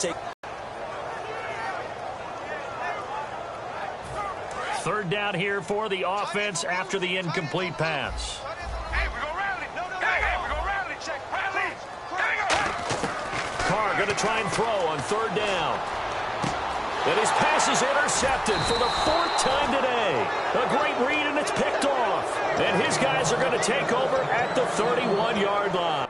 take. Third down here for the offense after the incomplete pass. Hey, we go rally. Hey, we go rally. Check. Rally. Carr going to try and throw on third down. And his pass is intercepted for the fourth time today. A great read, and it's picked off. And his guys are going to take over at the 31-yard line.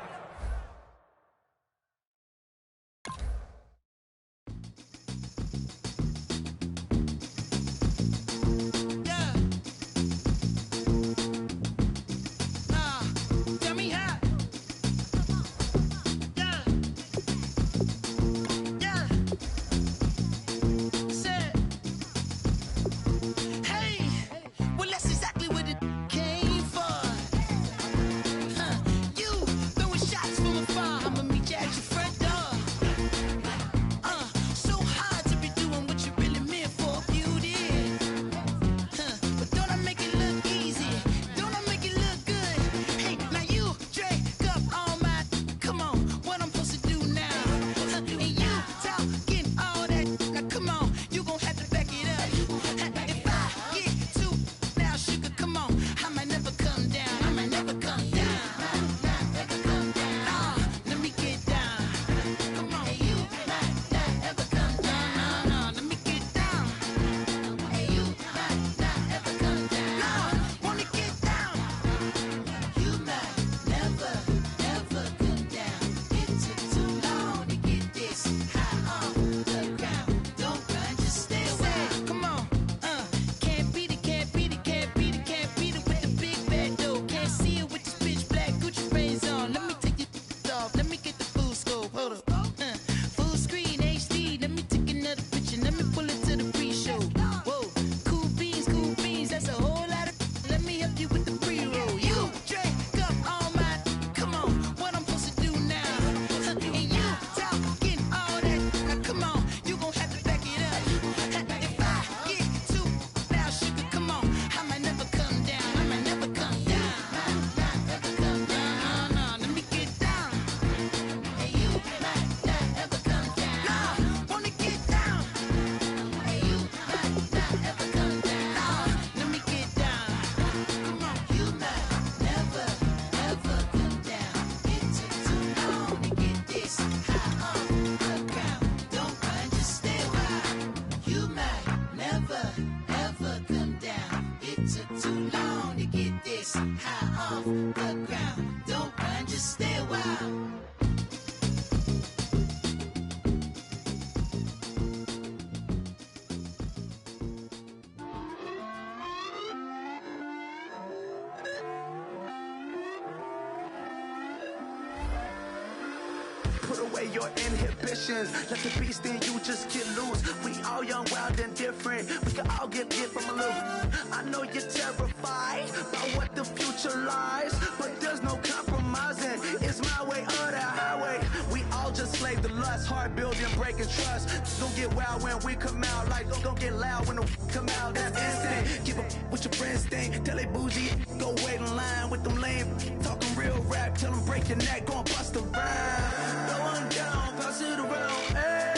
Put away your inhibitions. Let the beast in you just get loose. We all young, wild, and different. We can all get hit from a little. I know you're terrified by what the future lies, but there's no compromising. It's my way or the highway. We all just slave the lust, hard building, breaking trust. Don't get wild when we come out. Like don't get loud when the come out. That's instant. Keep up with your friends thing. Tell they bougie, go wait in line with them lame. Talking real rap, tell them break your neck, go and bust a rhyme. Going down, pass it around, hey.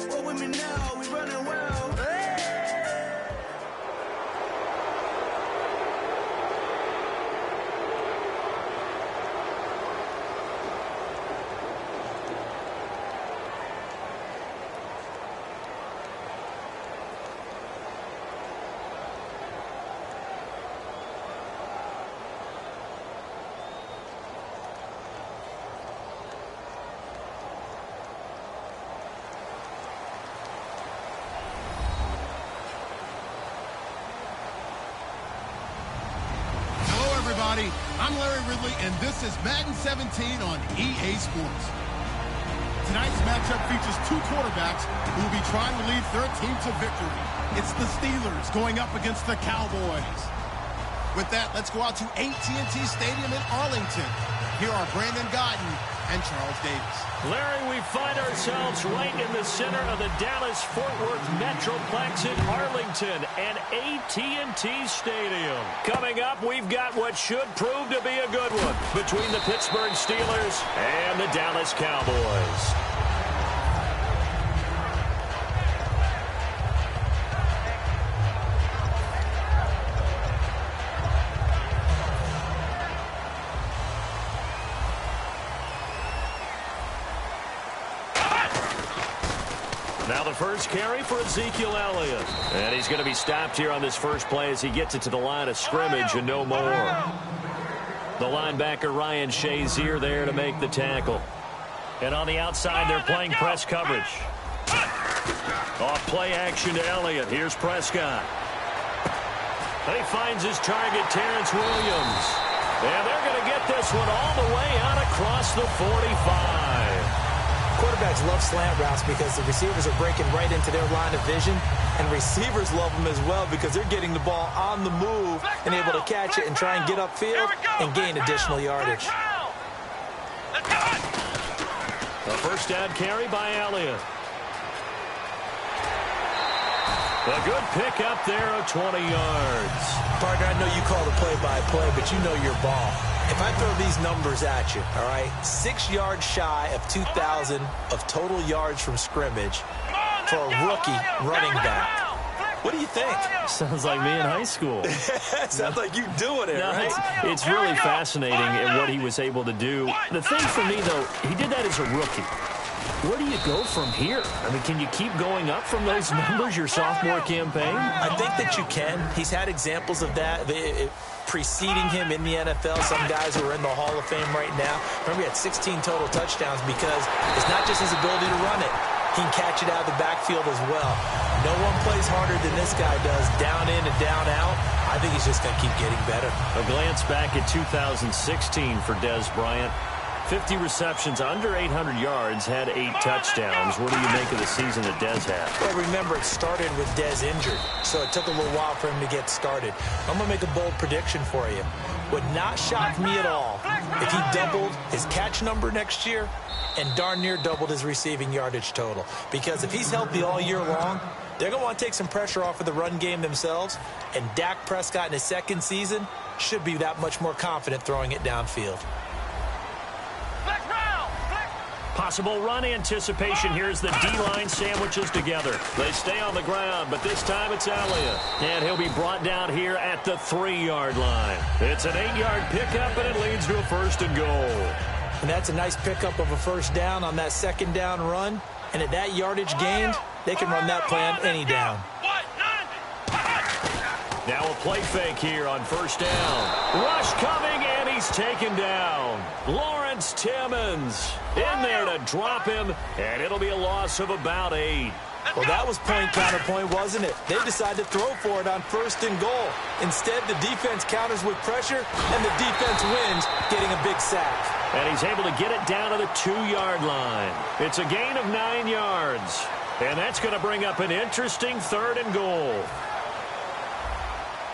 Roll with me now, we running wild, hey. I'm Larry Ridley, and this is Madden 17 on EA Sports. Tonight's matchup features two quarterbacks who will be trying to lead their team to victory. It's the Steelers going up against the Cowboys. With that, let's go out to AT&T Stadium in Arlington. Here are Brandon Guyton and Charles Davis. Larry, we find ourselves right in the center of the Dallas-Fort Worth Metroplex in Arlington and AT&T Stadium. Coming up, we've got what should prove to be a good one between the Pittsburgh Steelers and the Dallas Cowboys. Now the first carry for Ezekiel Elliott. And he's going to be stopped here on this first play as he gets it to the line of scrimmage and no more. The linebacker Ryan Shazier there to make the tackle. And on the outside, they're playing press coverage. Off play action to Elliott. Here's Prescott. He finds his target, Terrence Williams. And they're going to get this one all the way out across the 45. Quarterbacks love slant routes because the receivers are breaking right into their line of vision, and receivers love them as well because they're getting the ball on the move and able to catch it and try and get upfield and gain additional yardage. A first down carry by Elliott. A good pick up there of 20 yards. Partner, I know you call the play-by-play, but you know your ball. If I throw these numbers at you, all right, 6 yards shy of 2,000 of total yards from scrimmage for a rookie running back. What do you think? Sounds like me in high school. Sounds like you doing it, right? It's really fascinating at what he was able to do. The thing for me, though, he did that as a rookie. Where do you go from here? I mean, can you keep going up from those numbers your sophomore campaign? I think that you can. He's had examples of that preceding him in the NFL. Some guys who are in the Hall of Fame right now. Remember, he had 16 total touchdowns because it's not just his ability to run it. He can catch it out of the backfield as well. No one plays harder than this guy does, down in and down out. I think he's just going to keep getting better. A glance back at 2016 for Dez Bryant. 50 receptions, under 800 yards, had 8 touchdowns. What do you make of the season that Dez had? Well, remember, it started with Dez injured, so it took a little while for him to get started. I'm going to make a bold prediction for you. Would not shock me at all if he doubled his catch number next year and darn near doubled his receiving yardage total. Because if he's healthy all year long, they're going to want to take some pressure off of the run game themselves, and Dak Prescott in his second season should be that much more confident throwing it downfield. Possible run anticipation. Here's the D-line sandwiches together. They stay on the ground, but this time it's Elliott. And he'll be brought down here at the 3-yard line. It's an 8-yard pickup, and it leads to a 1st and goal. And that's a nice pickup of a first down on that second down run. And at that yardage gained, they can run that play on any down. Now a play fake here on first down. Rush coming, and he's taken down. Lawrence Timmons in there to drop him, and it'll be a loss of about 8. Well, that was point counterpoint, wasn't it? They decided to throw for it on 1st and goal. Instead, the defense counters with pressure, and the defense wins, getting a big sack. And he's able to get it down to the 2-yard line. It's a gain of 9 yards. And that's going to bring up an interesting 3rd and goal.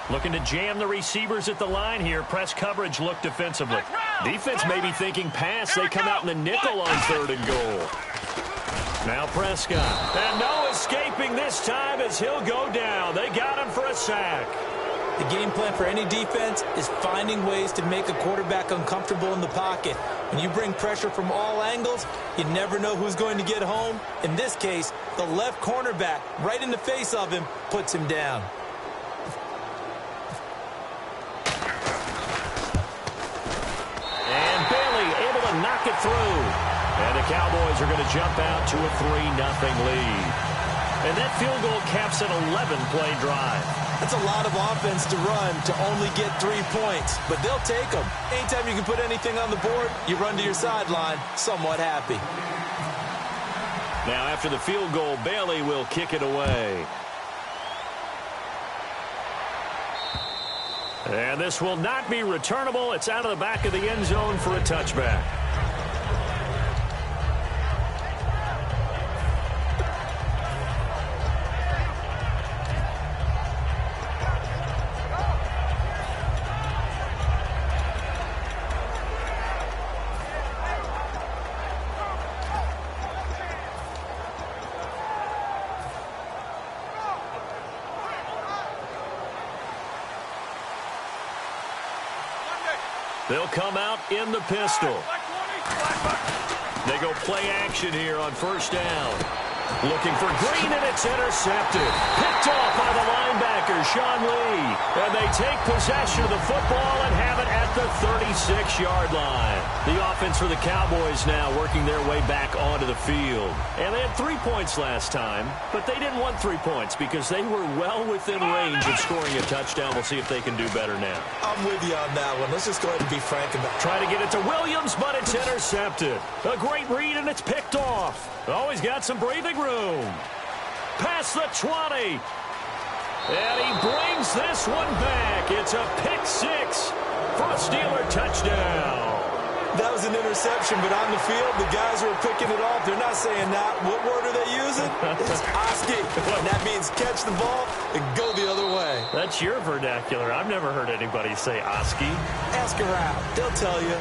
Looking to jam the receivers at the line here. Press coverage look defensively. Defense may be thinking pass. They come out in the nickel on 3rd and goal. Now Prescott. And no escaping this time as he'll go down. They got him for a sack. The game plan for any defense is finding ways to make a quarterback uncomfortable in the pocket. When you bring pressure from all angles, you never know who's going to get home. In this case, the left cornerback, right in the face of him, puts him down. Knock it through. And the Cowboys are going to jump out to a 3-0 lead. And that field goal caps an 11-play drive. That's a lot of offense to run to only get 3 points, but they'll take them. Anytime you can put anything on the board, you run to your sideline somewhat happy. Now after the field goal, Bailey will kick it away. And this will not be returnable. It's out of the back of the end zone for a touchback. They'll come out in the pistol. They go play action here on first down. Looking for Green, and it's intercepted. Picked off by the linebacker, Sean Lee. And they take possession of the football and have it at the 36-yard line. The offense for the Cowboys now working their way back onto the field. And they had 3 points last time, but they didn't want 3 points because they were well within range of scoring a touchdown. We'll see if they can do better now. I'm with you on that one. Let's just go ahead and be frank about it. Try to get it to Williams, but it's intercepted. A great read, and it's picked off. Always got some breathing room. Past the 20. And he brings this one back. It's a pick six for a Steeler touchdown. That was an interception, but on the field, the guys who are picking it off, they're not saying that. What word are they using? It's Oski. And that means catch the ball and go the other way. That's your vernacular. I've never heard anybody say Oski. Ask around. They'll tell you.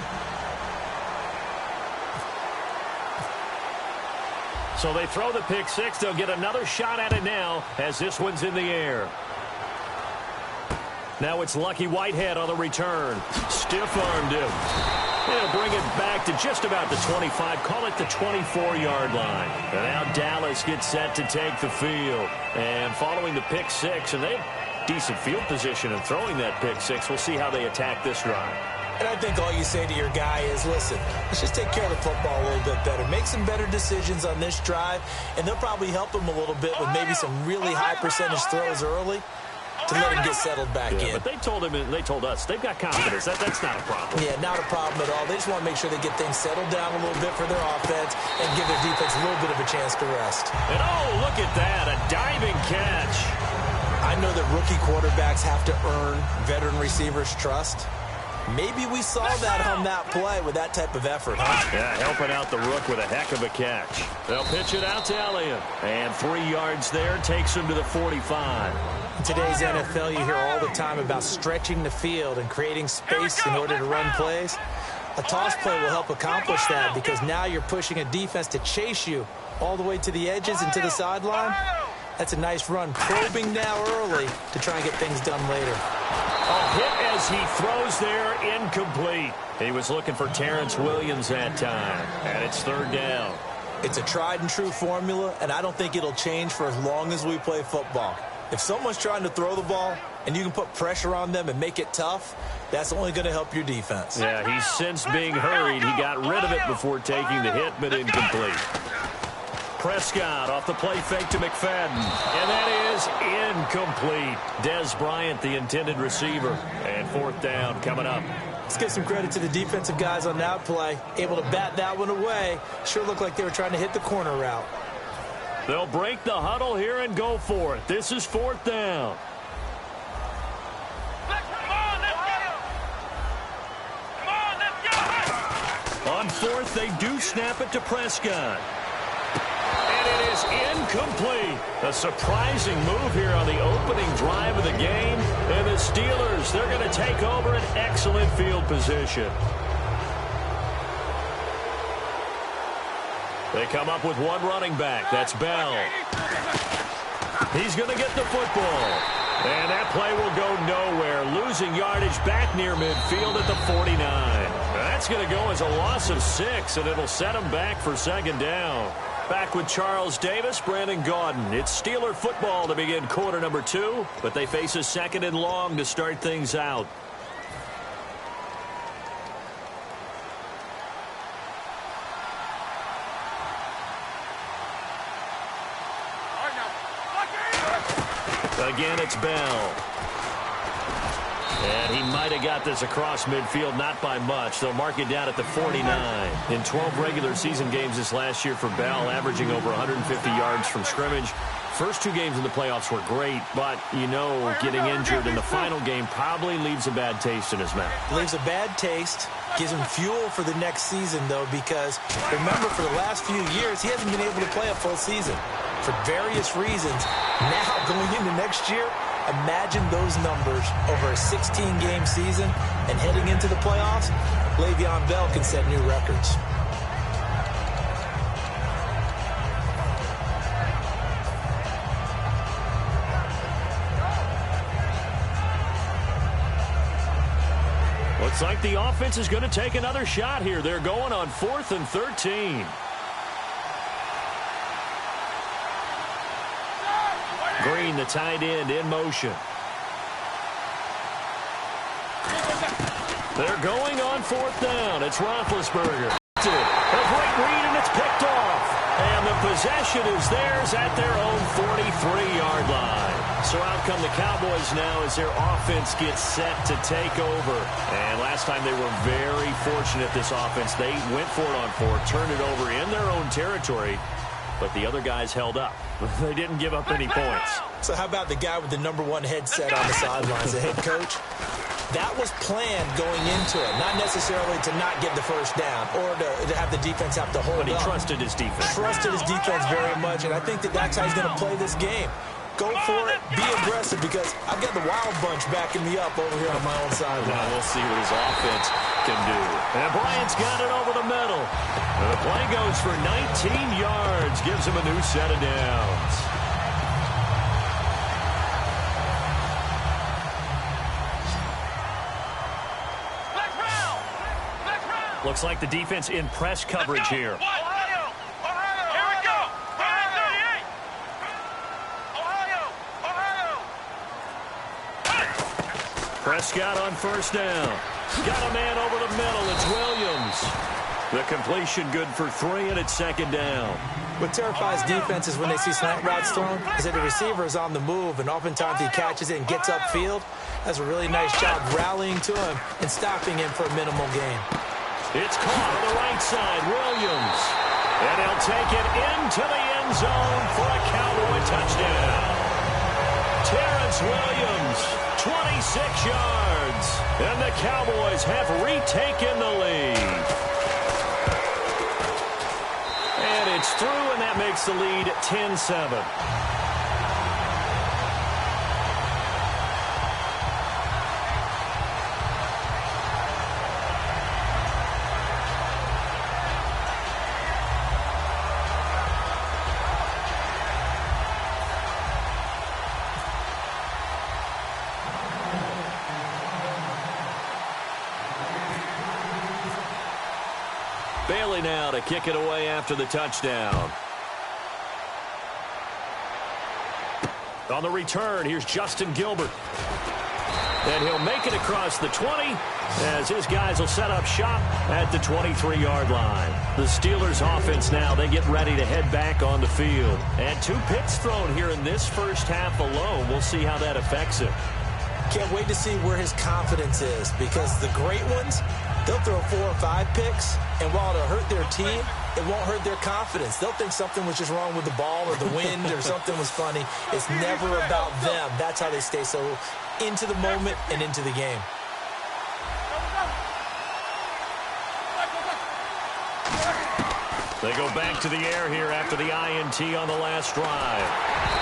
So they throw the pick six. They'll get another shot at it now as this one's in the air. Now it's Lucky Whitehead on the return. Stiff-armed him. They'll bring it back to just about the 25. Call it the 24-yard line. And now Dallas gets set to take the field. And following the pick six, and they have decent field position in throwing that pick six. We'll see how they attack this drive. And I think all you say to your guy is, listen, let's just take care of the football a little bit better. Make some better decisions on this drive, and they'll probably help him a little bit with maybe some really high percentage throws early to let him get settled back in. But they told us, they've got confidence. That's not a problem. Yeah, not a problem at all. They just want to make sure they get things settled down a little bit for their offense and give their defense a little bit of a chance to rest. And oh, look at that, a diving catch. I know that rookie quarterbacks have to earn veteran receivers' trust. Maybe we saw that on that play with that type of effort, huh? Yeah, helping out the rook with a heck of a catch. They'll pitch it out to Elliott. And 3 yards there takes him to the 45. In today's NFL, you hear all the time about stretching the field and creating space in order to run plays. A toss play will help accomplish that because now you're pushing a defense to chase you all the way to the edges and to the sideline. That's a nice run, probing now early to try and get things done later. A hit as he throws there, incomplete. He was looking for Terrence Williams that time, and it's third down. It's a tried-and-true formula, and I don't think it'll change for as long as we play football. If someone's trying to throw the ball and you can put pressure on them and make it tough, that's only going to help your defense. Yeah, he's since being hurried. He got rid of it before taking the hit, but incomplete. Prescott off the play fake to McFadden. And that is incomplete. Dez Bryant, the intended receiver. And fourth down coming up. Let's give some credit to the defensive guys on that play. Able to bat that one away. Sure looked like they were trying to hit the corner route. They'll break the huddle here and go for it. This is fourth down. On fourth, they do snap it to Prescott. And it is incomplete. A surprising move here on the opening drive of the game. And the Steelers, they're going to take over an excellent field position. They come up with one running back. That's Bell. He's going to get the football. And that play will go nowhere. Losing yardage back near midfield at the 49. That's going to go as a loss of 6, and it'll set them back for second down. Back with Charles Davis, Brandon Gaudin. It's Steeler football to begin quarter number 2, but they face a second and long to start things out. Again, it's Bell. And he might have got this across midfield, not by much. They'll mark it down at the 49. In 12 regular season games this last year for Bell, averaging over 150 yards from scrimmage. First 2 games in the playoffs were great, but, you know, getting injured in the final game probably leaves a bad taste in his mouth. Leaves a bad taste. Gives him fuel for the next season, though, because, remember, for the last few years, he hasn't been able to play a full season for various reasons. Now, going into next year, imagine those numbers over a 16-game season and heading into the playoffs. Le'Veon Bell can set new records. Looks like the offense is going to take another shot here. They're going on 4th and 13. Green, the tight end, in motion. They're going on fourth down. It's Roethlisberger. A great read, and it's picked off. And the possession is theirs at their own 43-yard line. So out come the Cowboys now as their offense gets set to take over. And last time they were very fortunate, this offense. They went for it on fourth, turned it over in their own territory, but the other guys held up. They didn't give up any points. So how about the guy with the #1 headset on the sidelines, the head coach? That was planned going into it, not necessarily to not get the first down or to have the defense have to hold up. But he trusted his defense. Trusted his defense very much, and I think that's how he's going to play this game. Go for it, be aggressive, because I've got the wild bunch backing me up over here on my own sideline. Now we'll see what his offense can do. And Bryant's got it over the middle. And the play goes for 19 yards, gives him a new set of downs. Looks like the defense in press coverage here. Ohio! Here we go! Ohio! Prescott on first down. Got a man over the middle. It's Williams. The completion good for 3, and it's second down. What terrifies defenses when they see slant routes thrown is that the receiver is on the move, and oftentimes he catches it and gets upfield. That's a really nice job rallying to him and stopping him for a minimal gain. It's caught on the right side, Williams. And he'll take it into the end zone for a Cowboy touchdown. Terrence Williams, 26 yards. And the Cowboys have retaken the lead. And it's through, and that makes the lead 10-7. Bailey now to kick it away after the touchdown. On the return, here's Justin Gilbert. And he'll make it across the 20 as his guys will set up shop at the 23-yard line. The Steelers offense now, they get ready to head back on the field. And 2 picks thrown here in this first half alone. We'll see how that affects him. Can't wait to see where his confidence is, because the great ones, they'll throw 4 or 5 picks, and while it'll hurt their team, it won't hurt their confidence. They'll think something was just wrong with the ball or the wind or something was funny. It's never about them. That's how they stay so into the moment and into the game. They go back to the air here after the INT on the last drive.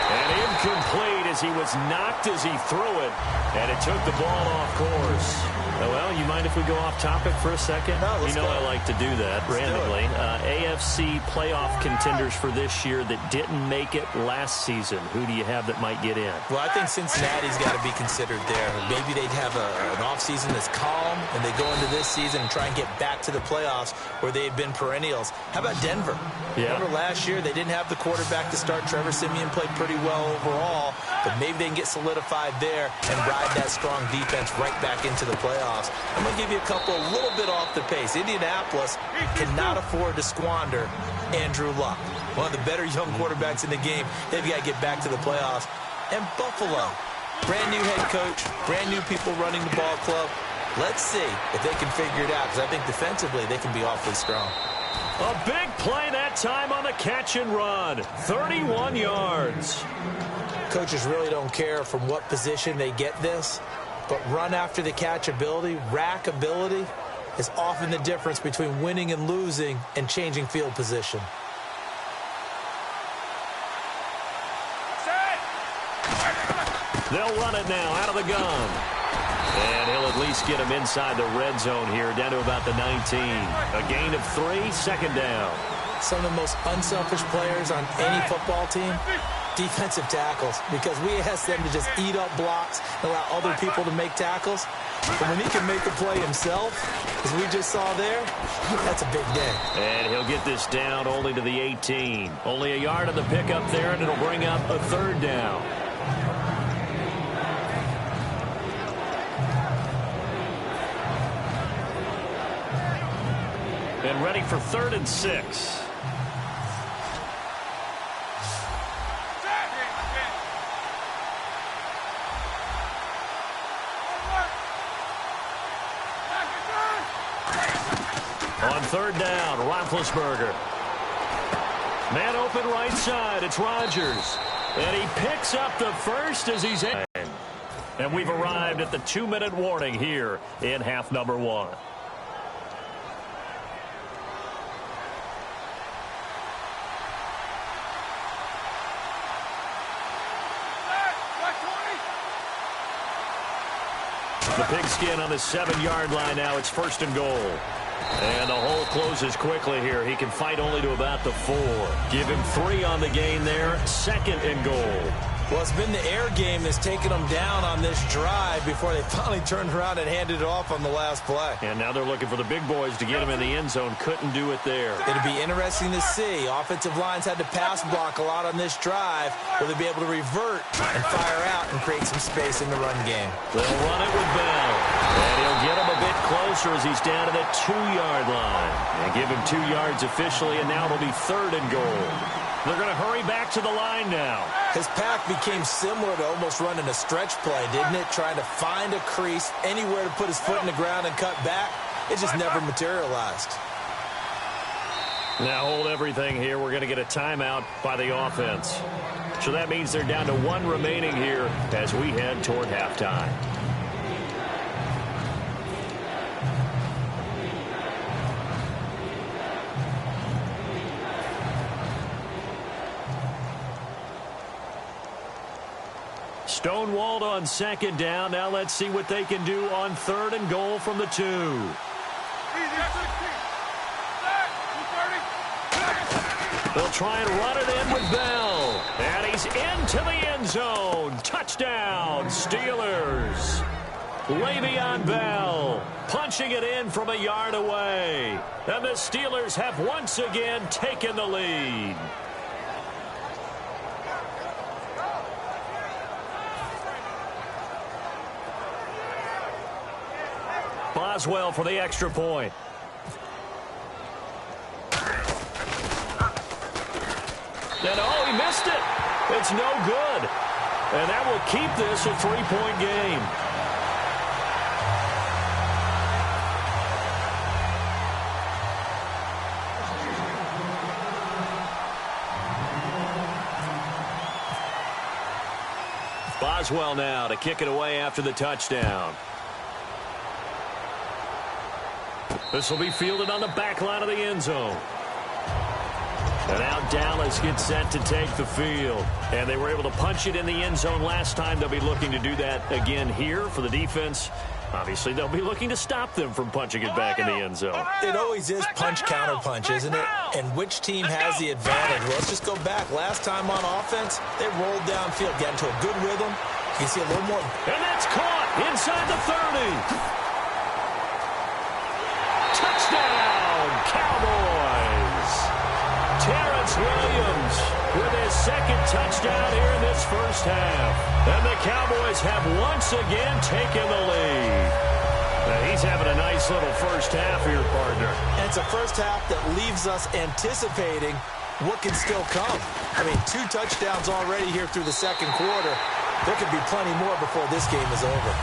And incomplete as he was knocked as he threw it. And it took the ball off course. Well, you mind if we go off topic for a second? No, let's go. I like to do that randomly. AFC playoff contenders for this year that didn't make it last season. Who do you have that might get in? Well, I think Cincinnati's got to be considered there. Maybe they'd have an offseason that's calm, and they go into this season and try and get back to the playoffs where they had been perennials. How about Denver? Yeah. Remember last year, they didn't have the quarterback to start. Trevor Siemian played pretty well overall, but maybe they can get solidified there and ride that strong defense right back into the playoffs. I'm going to give you a couple a little bit off the pace. Indianapolis cannot afford to squander Andrew Luck, one of the better young quarterbacks in the game. They've got to get back to the playoffs. And Buffalo, brand new head coach, brand new people running the ball club. Let's see if they can figure it out, because I think defensively they can be awfully strong. A big play that time on the catch and run. 31 yards. Coaches really don't care from what position they get this, but run after the catch ability, rack ability, is often the difference between winning and losing and changing field position. They'll run it now out of the gun. And he'll at least get him inside the red zone here, down to about the 19. A gain of 3, second down. Some of the most unselfish players on any football team, defensive tackles, because we ask them to just eat up blocks and allow other people to make tackles. But when he can make a play himself, as we just saw there, that's a big day. And he'll get this down only to the 18. Only a yard on the pickup there, and it'll bring up a third down. And ready for 3rd and 6. On 3rd down, Roethlisberger. Man open right side, it's Rodgers. And he picks up the first as he's in. And we've arrived at the 2-minute warning here in half number 1. The pigskin on the 7-yard line now. It's 1st and goal. And the hole closes quickly here. He can fight only to about the 4. Give him 3 on the gain there. 2nd and goal. Well, it's been the air game that's taken them down on this drive before they finally turned around and handed it off on the last play. And now they're looking for the big boys to get him in the end zone. Couldn't do it there. It'll be interesting to see. Offensive lines had to pass block a lot on this drive. Will they be able to revert and fire out and create some space in the run game? They'll run it with Bell. And he'll get him a bit closer as he's down to the 2-yard line. And give him 2 yards officially, and now it'll be 3rd and goal. They're going to hurry back to the line now. His pack became similar to almost running a stretch play, didn't it? Trying to find a crease, anywhere to put his foot in the ground and cut back. It just never materialized. Now hold everything here. We're going to get a timeout by the offense. So that means they're down to 1 remaining here as we head toward halftime. Stonewalled on 2nd down. Now let's see what they can do on 3rd and goal from the 2. They'll try and run it in with Bell. And he's into the end zone. Touchdown, Steelers. Le'Veon Bell punching it in from a yard away. And the Steelers have once again taken the lead. Boswell for the extra point. And oh, he missed it. It's no good. And that will keep this a 3-point game. Boswell now to kick it away after the touchdown. This will be fielded on the back line of the end zone. And now Dallas gets set to take the field. And they were able to punch it in the end zone last time. They'll be looking to do that again here for the defense. Obviously, they'll be looking to stop them from punching it back in the end zone. It always is punch-counter-punch, isn't it? And which team has the advantage? Well, let's just go back. Last time on offense, they rolled downfield, got into a good rhythm. You can see a little more. And that's caught inside the 30. Touchdown, Cowboys. Terrence Williams with his 2nd touchdown here in this first half. And the Cowboys have once again taken the lead. Now he's having a nice little first half here, partner. And it's a first half that leaves us anticipating what can still come. I mean, 2 touchdowns already here through the 2nd quarter. There could be plenty more before this game is over.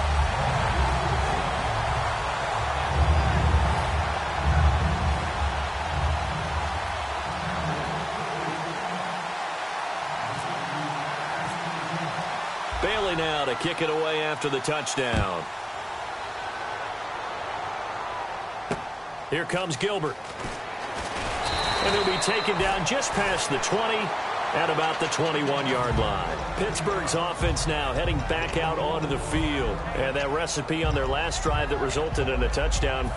Bailey now to kick it away after the touchdown. Here comes Gilbert. And he'll be taken down just past the 20 at about the 21-yard line. Pittsburgh's offense now heading back out onto the field. And that recipe on their last drive that resulted in a touchdown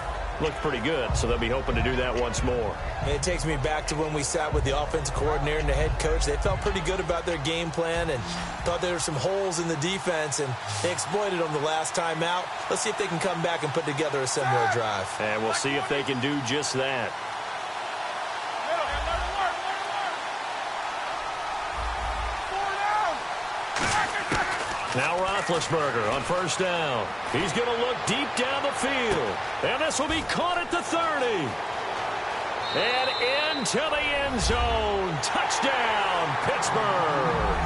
looked pretty good, so they'll be hoping to do that once more. It takes me back to when we sat with the offensive coordinator and the head coach. They felt pretty good about their game plan and thought there were some holes in the defense, and they exploited them the last time out. Let's see if they can come back and put together a similar drive. And we'll see if they can do just that. Now Roethlisberger on first down. He's going to look deep down the field. And this will be caught at the 30. And into the end zone. Touchdown, Pittsburgh.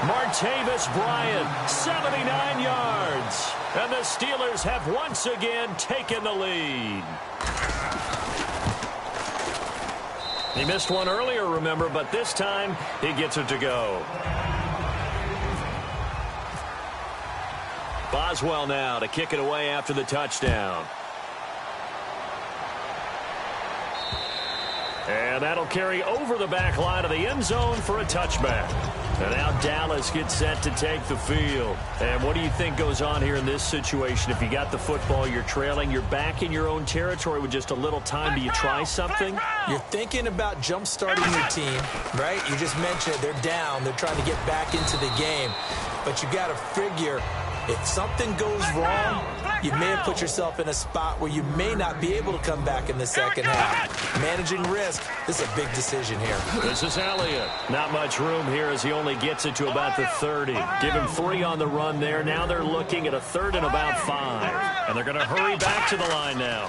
Martavis Bryant, 79 yards. And the Steelers have once again taken the lead. He missed one earlier, remember, but this time he gets it to go. Boswell now to kick it away after the touchdown. And that'll carry over the back line of the end zone for a touchback. And now Dallas gets set to take the field. And what do you think goes on here in this situation? If you got the football, you're trailing, you're back in your own territory with just a little time. Do you try something? You're thinking about jump-starting your team, right? You just mentioned it. They're down. They're trying to get back into the game. But you got to figure, if something goes wrong, you may have put yourself in a spot where you may not be able to come back in the second half. Managing risk, this is a big decision here. This is Elliott. Not much room here as he only gets it to about the 30. Give him 3 on the run there. Now they're looking at a 3rd and about 5. And they're going to hurry back to the line now.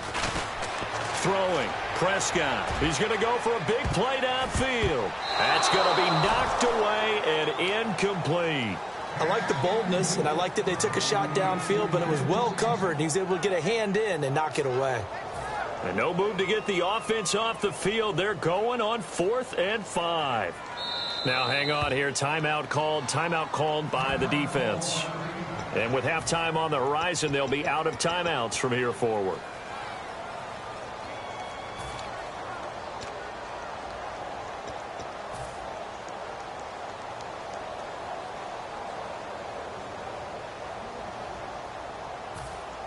Throwing. Prescott. He's going to go for a big play downfield. That's going to be knocked away and incomplete. I like the boldness, and I like that they took a shot downfield, but it was well covered, and he was able to get a hand in and knock it away. And no move to get the offense off the field. They're going on 4th and 5. Now hang on here. Timeout called by the defense. And with halftime on the horizon, they'll be out of timeouts from here forward.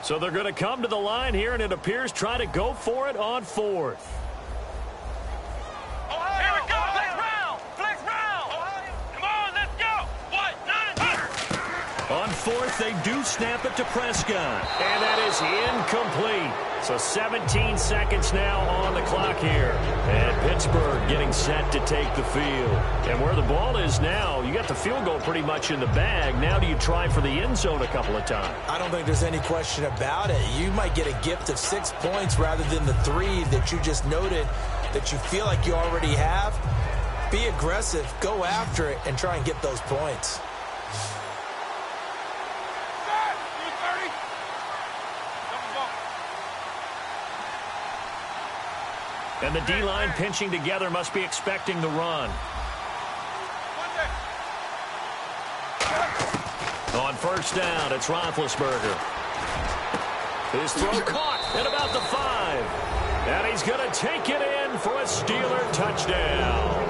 So they're going to come to the line here, and it appears try to go for it on 4th. Here we go. Flex round. Come on, let's go. What? 9. On 4th, they do snap it to Prescott. And that is incomplete. So 17 seconds now on the clock here. And Pittsburgh getting set to take the field. And where the ball is now, you got the field goal pretty much in the bag. Now do you try for the end zone a couple of times? I don't think there's any question about it. You might get a gift of 6 points rather than the 3 that you just noted that you feel like you already have. Be aggressive, go after it, and try and get those points. And the D-line pinching together must be expecting the run. On first down, it's Roethlisberger. His throw caught at about the 5. And he's going to take it in for a Steeler touchdown.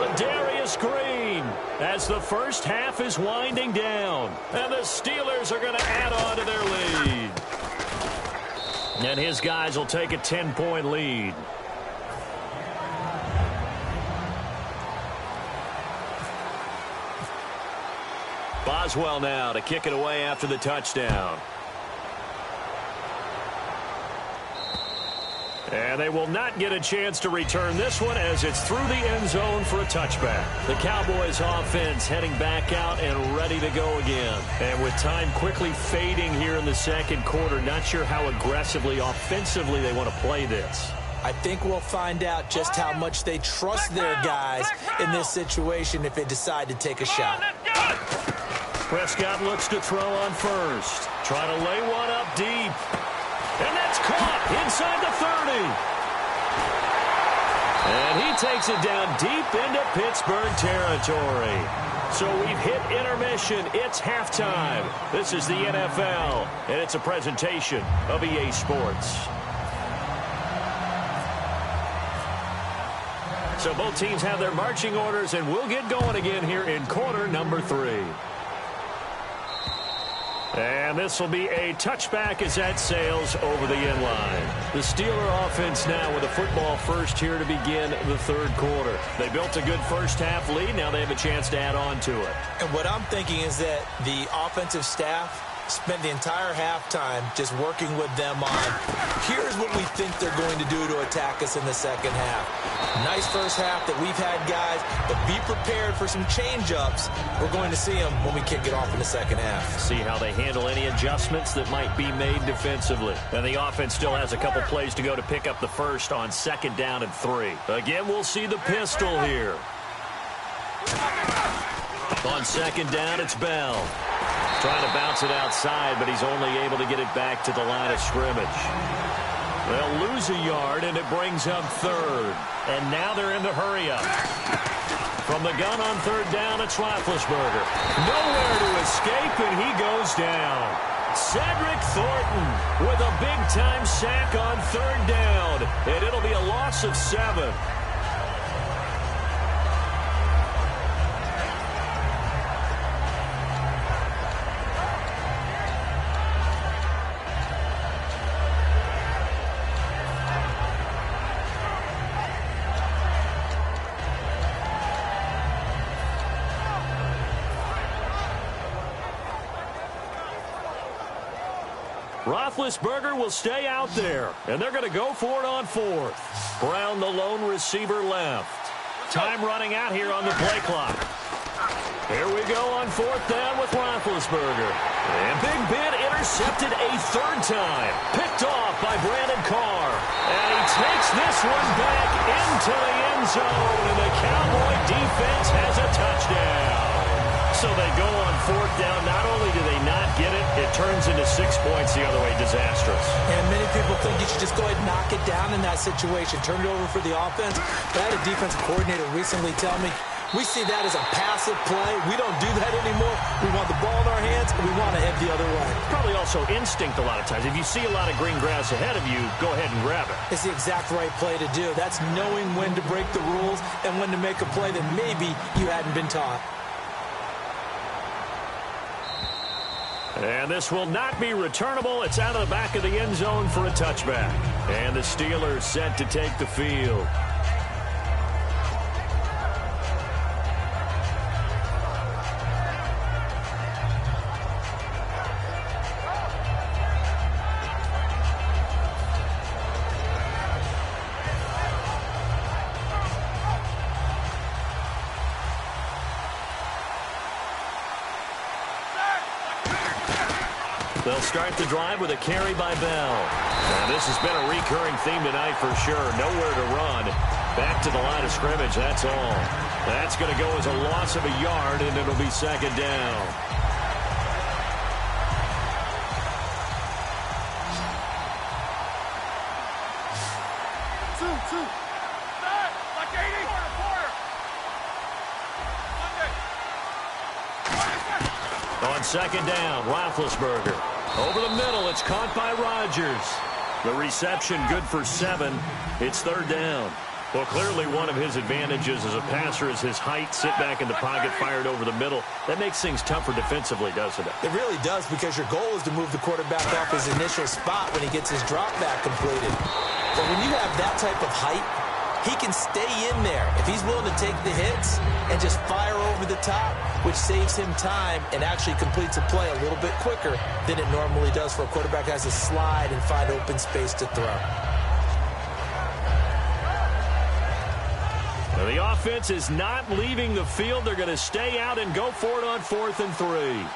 Ladarius Green as the first half is winding down. And the Steelers are going to add on to their lead. And his guys will take a 10-point lead. Boswell now to kick it away after the touchdown. And they will not get a chance to return this one as it's through the end zone for a touchback. The Cowboys offense heading back out and ready to go again. And with time quickly fading here in the second quarter, not sure how aggressively, offensively they want to play this. I think we'll find out just how much they trust their guys in this situation if they decide to take a shot. Prescott looks to throw on first. Trying to lay one up deep. And that's caught inside the 30. And he takes it down deep into Pittsburgh territory. So we've hit intermission. It's halftime. This is the NFL, and it's a presentation of EA Sports. So both teams have their marching orders, and we'll get going again here in quarter number 3. And this will be a touchback as that sails over the end line. The Steeler offense now with a football first here to begin the third quarter. They built a good first half lead. Now they have a chance to add on to it. And what I'm thinking is that the offensive staff spent the entire halftime just working with them on, here's what we think they're going to do to attack us in the second half. Nice first half that we've had, guys, but be prepared for some change-ups. We're going to see them when we kick it off in the second half. See how they handle any adjustments that might be made defensively. And the offense still has a couple plays to go to pick up the first on 2nd down and 3. Again, we'll see the pistol here. On 2nd down, it's Bell. Trying to bounce it outside, but he's only able to get it back to the line of scrimmage. They'll lose a yard, and it brings up 3rd. And now they're in the hurry-up. From the gun on 3rd down, it's Roethlisberger. Nowhere to escape, and he goes down. Cedric Thornton with a big-time sack on 3rd down, and it'll be a loss of 7. Roethlisberger will stay out there, and they're going to go for it on 4th. Brown, the lone receiver, left. Time running out here on the play clock. Here we go on 4th down with Roethlisberger. And Big Ben intercepted a 3rd time. Picked off by Brandon Carr. And he takes this one back into the end zone, and the Cowboy defense has a touchdown. So they go on 4th down. Not only do they not get it, it turns into 6 points the other way. Disastrous. And many people think you should just go ahead and knock it down in that situation. Turn it over for the offense. But I had a defensive coordinator recently tell me, we see that as a passive play. We don't do that anymore. We want the ball in our hands, and we want to head the other way. Probably also instinct a lot of times. If you see a lot of green grass ahead of you, go ahead and grab it. It's the exact right play to do. That's knowing when to break the rules and when to make a play that maybe you hadn't been taught. And this will not be returnable. It's out of the back of the end zone for a touchback. And the Steelers set to take the field. They'll start the drive with a carry by Bell. And this has been a recurring theme tonight for sure. Nowhere to run. Back to the line of scrimmage, that's all. That's going to go as a loss of a yard, and it'll be 2nd down. On 2nd down, Roethlisberger. Over the middle, it's caught by Rodgers. The reception good for 7. It's 3rd down. Well, clearly one of his advantages as a passer is his height. Sit back in the pocket, fired over the middle. That makes things tougher defensively, doesn't it? It really does, because your goal is to move the quarterback off his initial spot when he gets his drop back completed. But when you have that type of height, he can stay in there if he's willing to take the hits and just fire over the top, which saves him time and actually completes a play a little bit quicker than it normally does for a quarterback who has to slide and find open space to throw. Now the offense is not leaving the field. They're going to stay out and go for it on 4th and 3.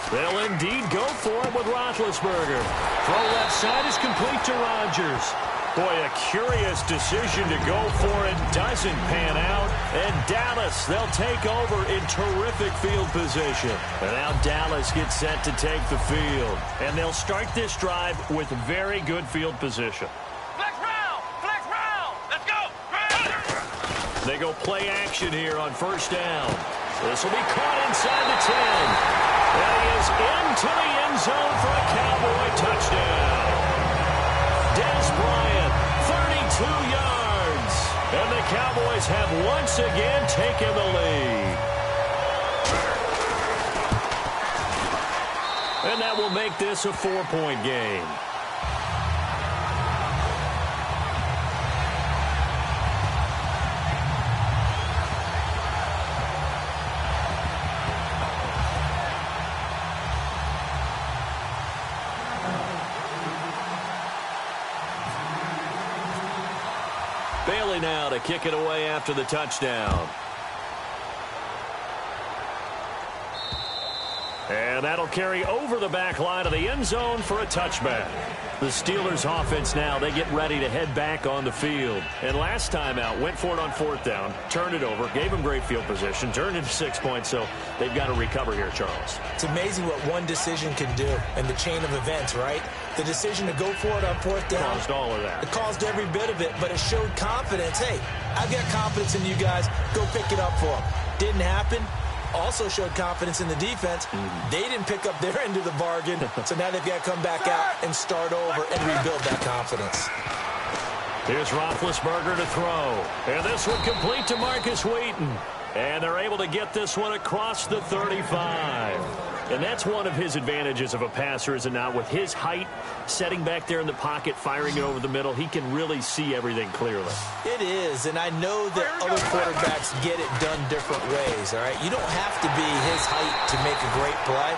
They'll indeed go for it with Roethlisberger. Throw left side is complete to Rodgers. Boy, a curious decision to go for it. Doesn't pan out. And Dallas, they'll take over in terrific field position. And now Dallas gets set to take the field. And they'll start this drive with very good field position. Flex round! Flex round! Let's go! Round! They go play action here on 1st down. This will be caught inside the 10. And he is into the end zone for a Cowboy touchdown. Dez Bryant, 32 yards. And the Cowboys have once again taken the lead. And that will make this a 4-point game. Bailey now to kick it away after the touchdown. And that'll carry over the back line of the end zone for a touchback. The Steelers offense now, they get ready to head back on the field. And last time out, went for it on 4th down, turned it over, gave them great field position, turned into 6 points, so they've got to recover here, Charles. It's amazing what one decision can do in the chain of events, right? The decision to go for it on 4th down. Caused all of that. It caused every bit of it, but it showed confidence. Hey, I've got confidence in you guys. Go pick it up for them. Didn't happen. Also showed confidence in the defense. They didn't pick up their end of the bargain, so now they've got to come back out and start over and rebuild that confidence. Here's Roethlisberger to throw. And this one complete to Marcus Wheaton. And they're able to get this one across the 35. And that's one of his advantages of a passer, is it not? With his height, setting back there in the pocket, firing it over the middle, he can really see everything clearly. It is, and I know that other quarterbacks get it done different ways, all right? You don't have to be his height to make a great play,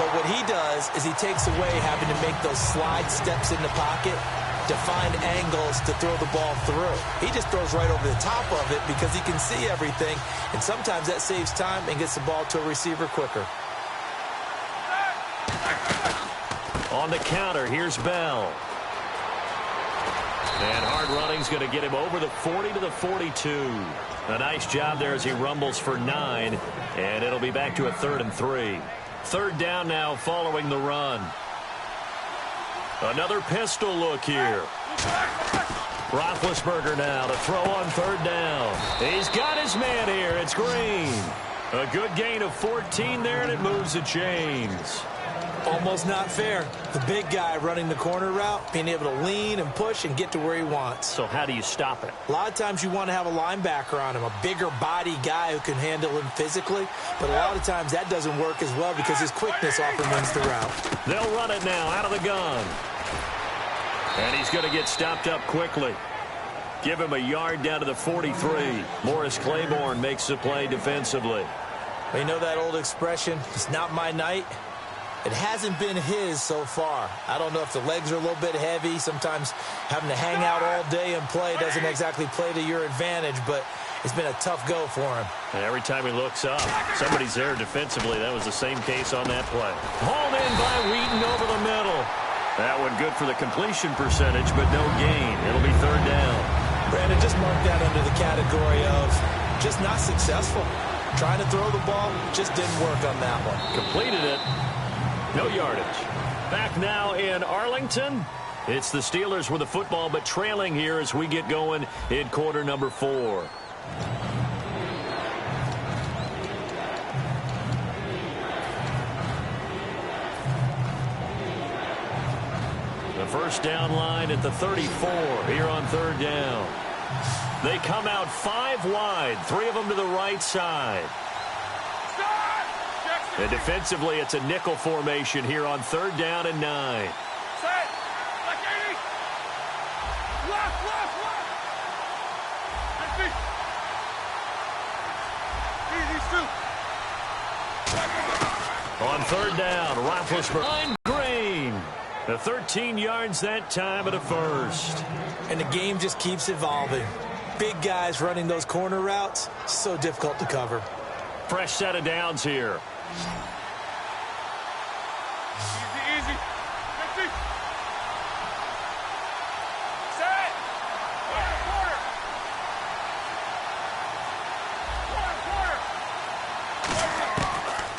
but what he does is he takes away having to make those slide steps in the pocket to find angles to throw the ball through. He just throws right over the top of it because he can see everything, and sometimes that saves time and gets the ball to a receiver quicker. On the counter, here's Bell. And hard running's going to get him over the 40 to the 42. A nice job there as he rumbles for 9. And it'll be back to a 3rd and 3. 3rd down now following the run. Another pistol look here. Roethlisberger now to throw on 3rd down. He's got his man here. It's Green. A good gain of 14 there, and it moves the chains. Almost not fair. The big guy running the corner route, being able to lean and push and get to where he wants. So how do you stop it? A lot of times you want to have a linebacker on him, a bigger body guy who can handle him physically. But a lot of times that doesn't work as well because his quickness often wins the route. They'll run it now out of the gun. And he's going to get stopped up quickly. Give him a yard down to the 43. Morris Claiborne makes the play defensively. Well, you know that old expression, it's not my night. It hasn't been his so far. I don't know if the legs are a little bit heavy. Sometimes having to hang out all day and play doesn't exactly play to your advantage, but it's been a tough go for him. And every time he looks up, somebody's there defensively. That was the same case on that play. Hauled in by Wheaton over the middle. That one good for the completion percentage, but no gain. It'll be 3rd down. Brandon, just marked that under the category of just not successful. Trying to throw the ball, just didn't work on that one. Completed it. No yardage. Back now in Arlington. It's the Steelers with the football, but trailing here as we get going in quarter number 4. The first down line at the 34 here on 3rd down. They come out 5 wide, 3 of them to the right side. And defensively, it's a nickel formation here on 3rd down and 9. Set. Like 80. Left. These two. On 3rd down, Roethlisberger. Green. The 13 yards that time of the first. And the game just keeps evolving. Big guys running those corner routes, so difficult to cover. Fresh set of downs here. Easy. 50. Set. Quarter.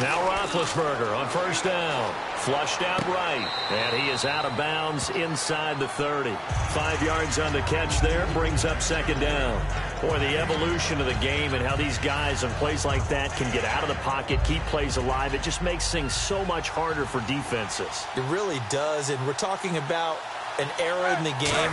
Now Roethlisberger on 1st down. Flushed out right. And he is out of bounds inside the 30. 5 yards on the catch there. Brings up 2nd down. Boy, the evolution of the game and how these guys in plays like that can get out of the pocket, keep plays alive, it just makes things so much harder for defenses. It really does, and we're talking about an era in the game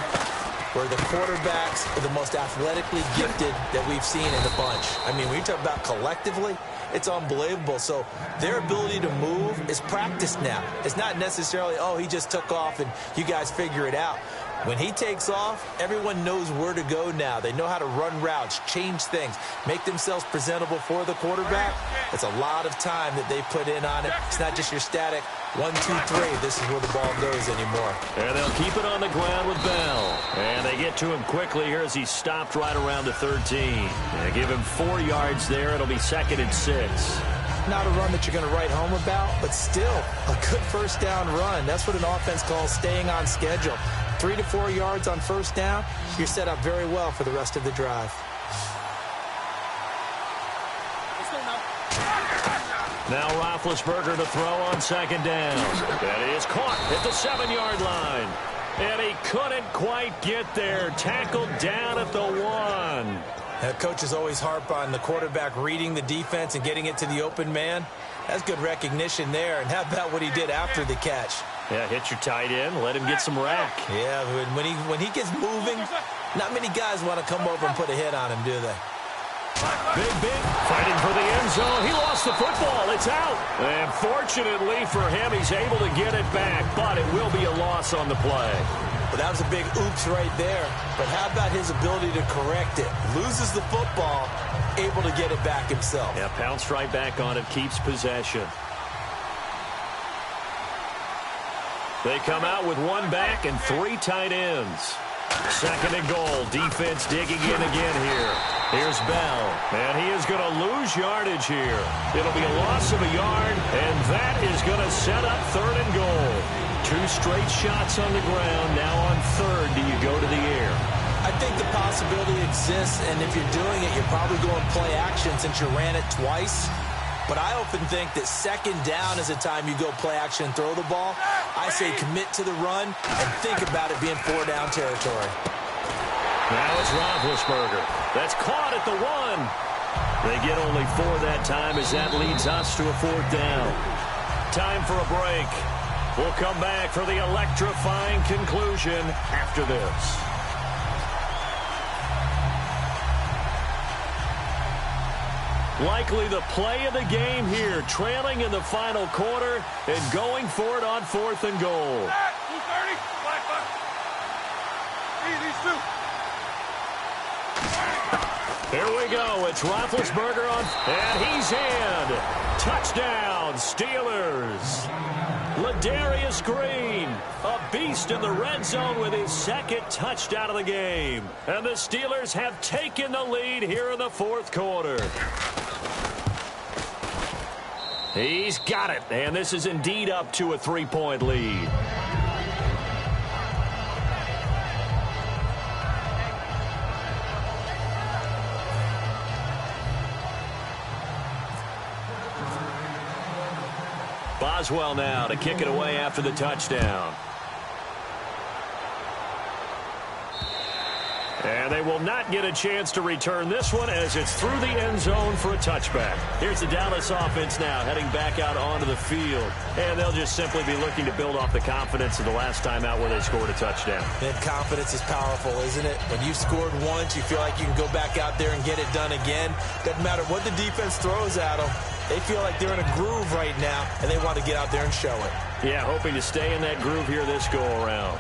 where the quarterbacks are the most athletically gifted that we've seen in the bunch. I mean, when you talk about collectively, it's unbelievable. So their ability to move is practiced now. It's not necessarily, oh, he just took off and you guys figure it out. When he takes off, everyone knows where to go now. They know how to run routes, change things, make themselves presentable for the quarterback. It's a lot of time that they put in on it. It's not just your static 1, 2, 3. This is where the ball goes anymore. And they'll keep it on the ground with Bell. And they get to him quickly here as he stopped right around the 13. They give him 4 yards there. It'll be 2nd and 6. Not a run that you're going to write home about, but still a good first down run. That's what an offense calls staying on schedule. 3 to 4 yards on first down, you're set up very well for the rest of the drive. Now Roethlisberger to throw on 2nd down. And he is caught at the 7-yard line. And he couldn't quite get there. Tackled down at the 1. Coaches always harp on the quarterback reading the defense and getting it to the open man. That's good recognition there. And how about what he did after the catch? Yeah, hit your tight end, let him get some rack. Yeah, when he gets moving, not many guys want to come over and put a hit on him, do they? Big, fighting for the end zone. He lost the football. It's out. And fortunately for him, he's able to get it back, but it will be a loss on the play. Well, that was a big oops right there. But how about his ability to correct it? Loses the football, able to get it back himself. Yeah, pounced right back on it, keeps possession. They come out with 1 back and 3 tight ends. 2nd and goal. Defense digging in again here. Here's Bell, and he is going to lose yardage here. It'll be a loss of a yard, and that is going to set up 3rd and goal. 2 straight shots on the ground. Now on 3rd, do you go to the air? I think the possibility exists, and if you're doing it, you're probably going play action since you ran it twice. But I often think that 2nd down is a time you go play action and throw the ball. I say commit to the run and think about it being 4-down territory. Now it's Roethlisberger. That's caught at the 1. They get only 4 that time as that leads us to a 4th down. Time for a break. We'll come back for the electrifying conclusion after this. Likely the play of the game here, trailing in the final quarter and going for it on 4th and goal. 230, black buck. These 2. Here we go. It's Roethlisberger on, and he's in. Touchdown, Steelers. Ladarius Green, a beast in the red zone with his 2nd touchdown of the game. And the Steelers have taken the lead here in the 4th quarter. He's got it, and this is indeed up to a 3-point lead. Boswell now to kick it away after the touchdown. And they will not get a chance to return this one as it's through the end zone for a touchback. Here's the Dallas offense now heading back out onto the field. And they'll just simply be looking to build off the confidence of the last time out where they scored a touchdown. And confidence is powerful, isn't it? When you've scored once, you feel like you can go back out there and get it done again. Doesn't matter what the defense throws at them. They feel like they're in a groove right now, and they want to get out there and show it. Yeah, hoping to stay in that groove here this go-around.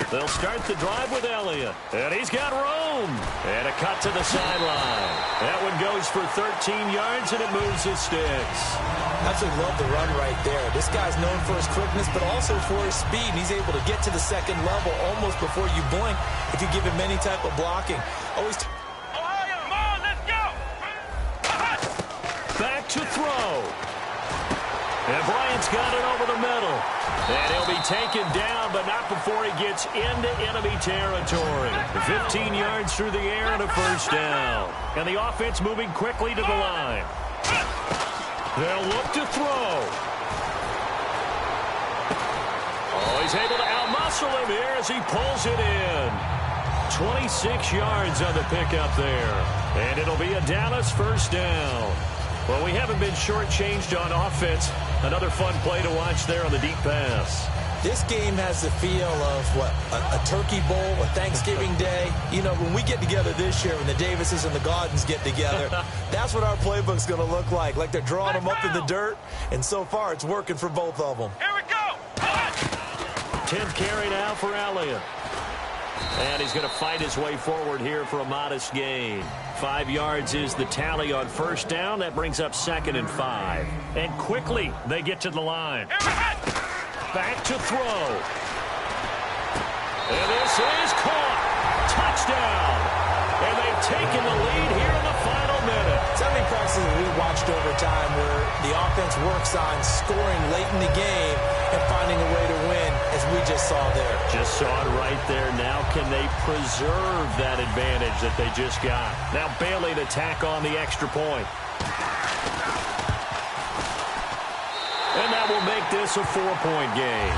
They'll start the drive with Elliott. And he's got room. And a cut to the sideline. That one goes for 13 yards, and it moves his sticks. Absolutely love the run right there. This guy's known for his quickness, but also for his speed. And he's able to get to the 2nd level almost before you blink if you give him any type of blocking. Always. Ohio, come on, let's go. Back to throw. And Bryant's got it over the middle. And he'll be taken down, but not before he gets into enemy territory. 15 yards through the air and a 1st down. And the offense moving quickly to the line. They'll look to throw. Oh, he's able to outmuscle him here as he pulls it in. 26 yards on the pickup there. And it'll be a Dallas 1st down. Well, we haven't been shortchanged on offense. Another fun play to watch there on the deep pass. This game has the feel of, what, a turkey bowl, a Thanksgiving day. You know, when we get together this year, when the Davises and the Gaudens get together, That's what our playbook's going to look like they're drawing them up in the dirt, and so far it's working for both of them. Here we go. 10th carry now for Elliott. And he's going to fight his way forward here for a modest gain. 5 yards is the tally on first down. That brings up 2nd and 5. And quickly they get to the line. Back to throw. And this is caught. Touchdown. And they've taken the lead here in the final minute. So many practices we watched over time where the offense works on scoring late in the game and finding a way to win, as we just saw there. Just saw it right there. Now can they preserve that advantage that they just got? Now Bailey to tack on the extra point. And that will make this a 4-point game.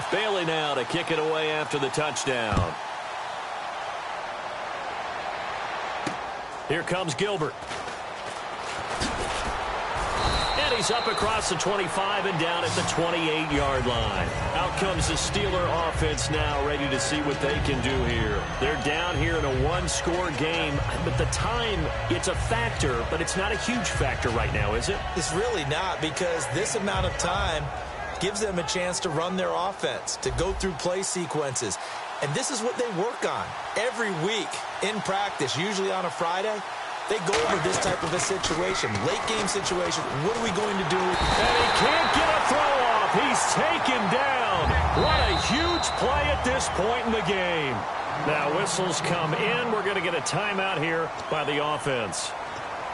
Bailey now to kick it away after the touchdown. Here comes Gilbert. And he's up across the 25 and down at the 28-yard line. Out comes the Steeler offense now, ready to see what they can do here. They're down here in a one-score game, but the time, it's a factor, but it's not a huge factor right now, is it? It's really not, because this amount of time gives them a chance to run their offense, to go through play sequences. And this is what they work on every week in practice, usually on a Friday. They go over this type of a situation, late game situation. What are we going to do? And he can't get a throw off. He's taken down. What a huge play at this point in the game. Now whistles come in. We're going to get a timeout here by the offense.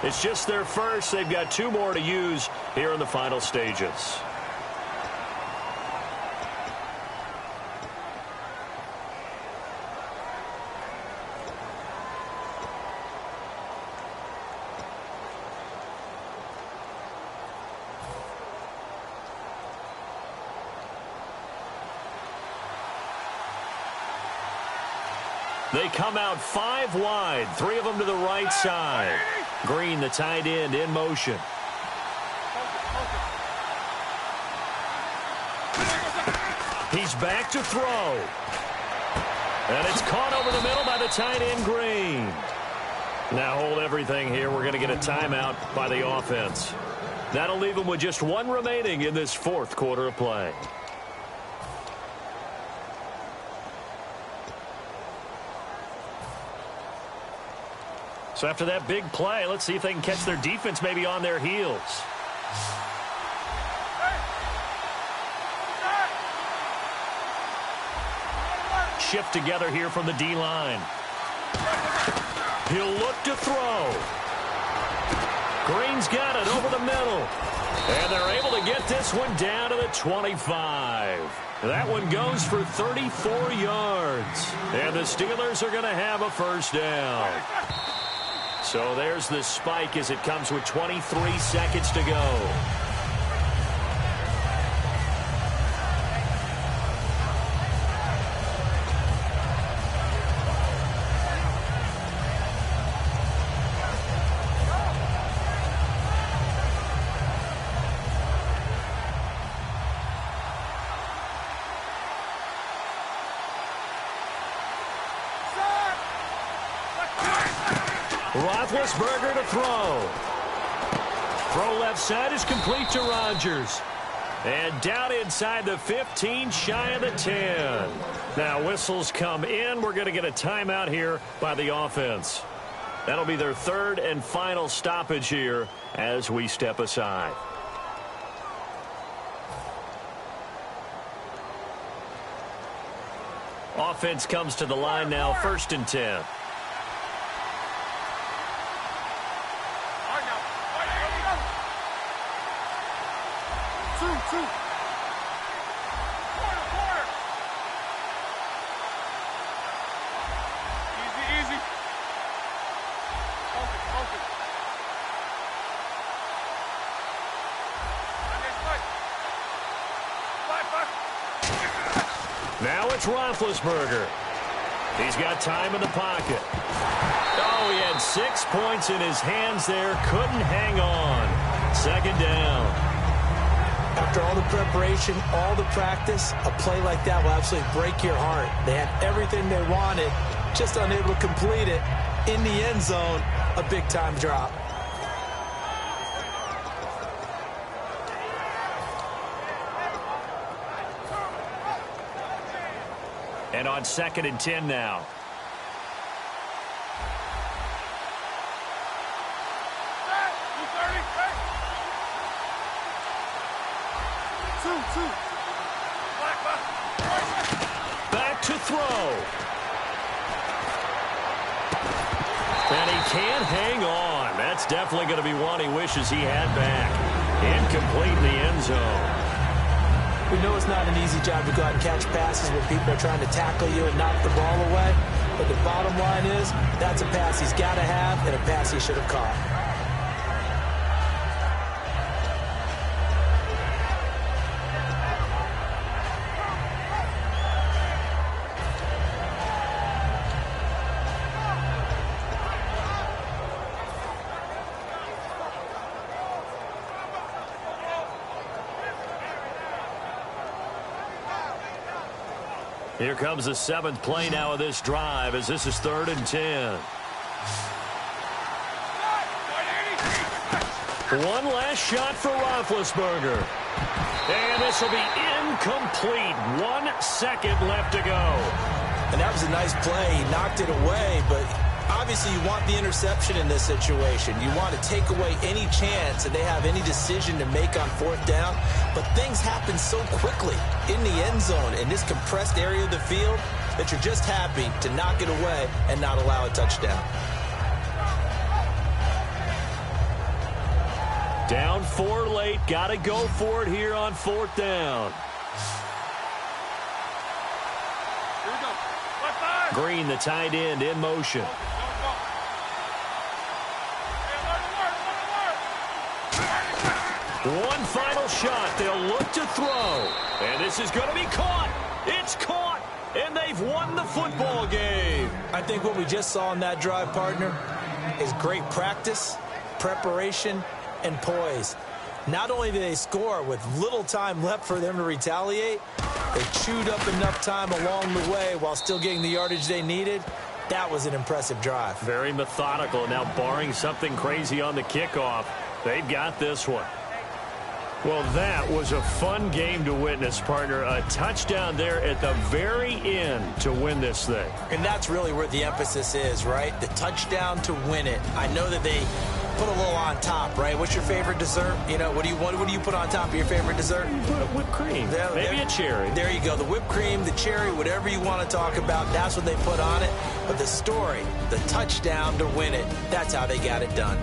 It's just their first. They've got 2 more to use here in the final stages. They come out 5 wide, 3 of them to the right side. Green, the tight end, in motion. He's back to throw. And it's caught over the middle by the tight end, Green. Now hold everything here. We're going to get a timeout by the offense. That'll leave them with just 1 remaining in this 4th quarter of play. So after that big play, let's see if they can catch their defense maybe on their heels. Shift together here from the D-line. He'll look to throw. Green's got it over the middle. And they're able to get this one down to the 25. That one goes for 34 yards. And the Steelers are going to have a first down. So there's the spike as it comes with 23 seconds to go. Roethlisberger to throw. Throw left side is complete to Rodgers. And down inside the 15, shy of the 10. Now whistles come in. We're going to get a timeout here by the offense. That'll be their 3rd and final stoppage here as we step aside. Offense comes to the line now, 1st and 10. Now it's Roethlisberger. He's got time in the pocket. Oh, he had 6 points in his hands there. Couldn't hang on. Second down. After all the preparation, all the practice, a play like that will absolutely break your heart. They had everything they wanted, just unable to complete it. In the end zone, a big-time drop. And on 2nd and 10 now. Back to throw. And he can't hang on. That's definitely going to be one he wishes he had back. Incomplete in the end zone. We know it's not an easy job to go out and catch passes when people are trying to tackle you and knock the ball away. But the bottom line is, that's a pass he's got to have and a pass he should have caught. Here comes the 7th play now of this drive as this is 3rd and 10. One last shot for Roethlisberger. And this will be incomplete. 1 second left to go. And that was a nice play. He knocked it away, but obviously you want the interception in this situation. You want to take away any chance that they have any decision to make on 4th down. But things happen so quickly in the end zone in this compressed area of the field that you're just happy to knock it away and not allow a touchdown. Down 4 late. Got to go for it here on 4th down. Here we go. Left side. Green, the tight end, in motion. One final shot. They'll look to throw. And this is going to be caught. It's caught. And they've won the football game. I think what we just saw in that drive, partner, is great practice, preparation, and poise. Not only did they score with little time left for them to retaliate, they chewed up enough time along the way while still getting the yardage they needed. That was an impressive drive. Very methodical. Now, barring something crazy on the kickoff, they've got this one. Well, that was a fun game to witness, partner. A touchdown there at the very end to win this thing. And that's really where the emphasis is, right? The touchdown to win it. I know that they put a little on top, right? What's your favorite dessert? You know, what do you put on top of your favorite dessert? You put whipped cream. Maybe a cherry. There you go. The whipped cream, the cherry, whatever you want to talk about, that's what they put on it. But the story, the touchdown to win it, that's how they got it done.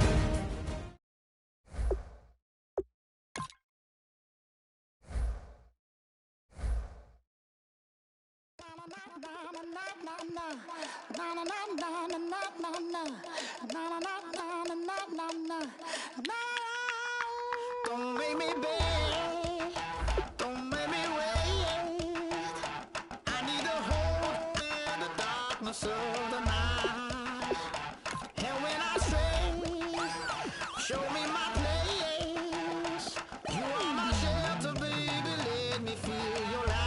Don't make me beg, don't make me wait. I need to hold in the darkness of the night. And when I stray, show me my place. You are my shelter, baby, let me feel your light.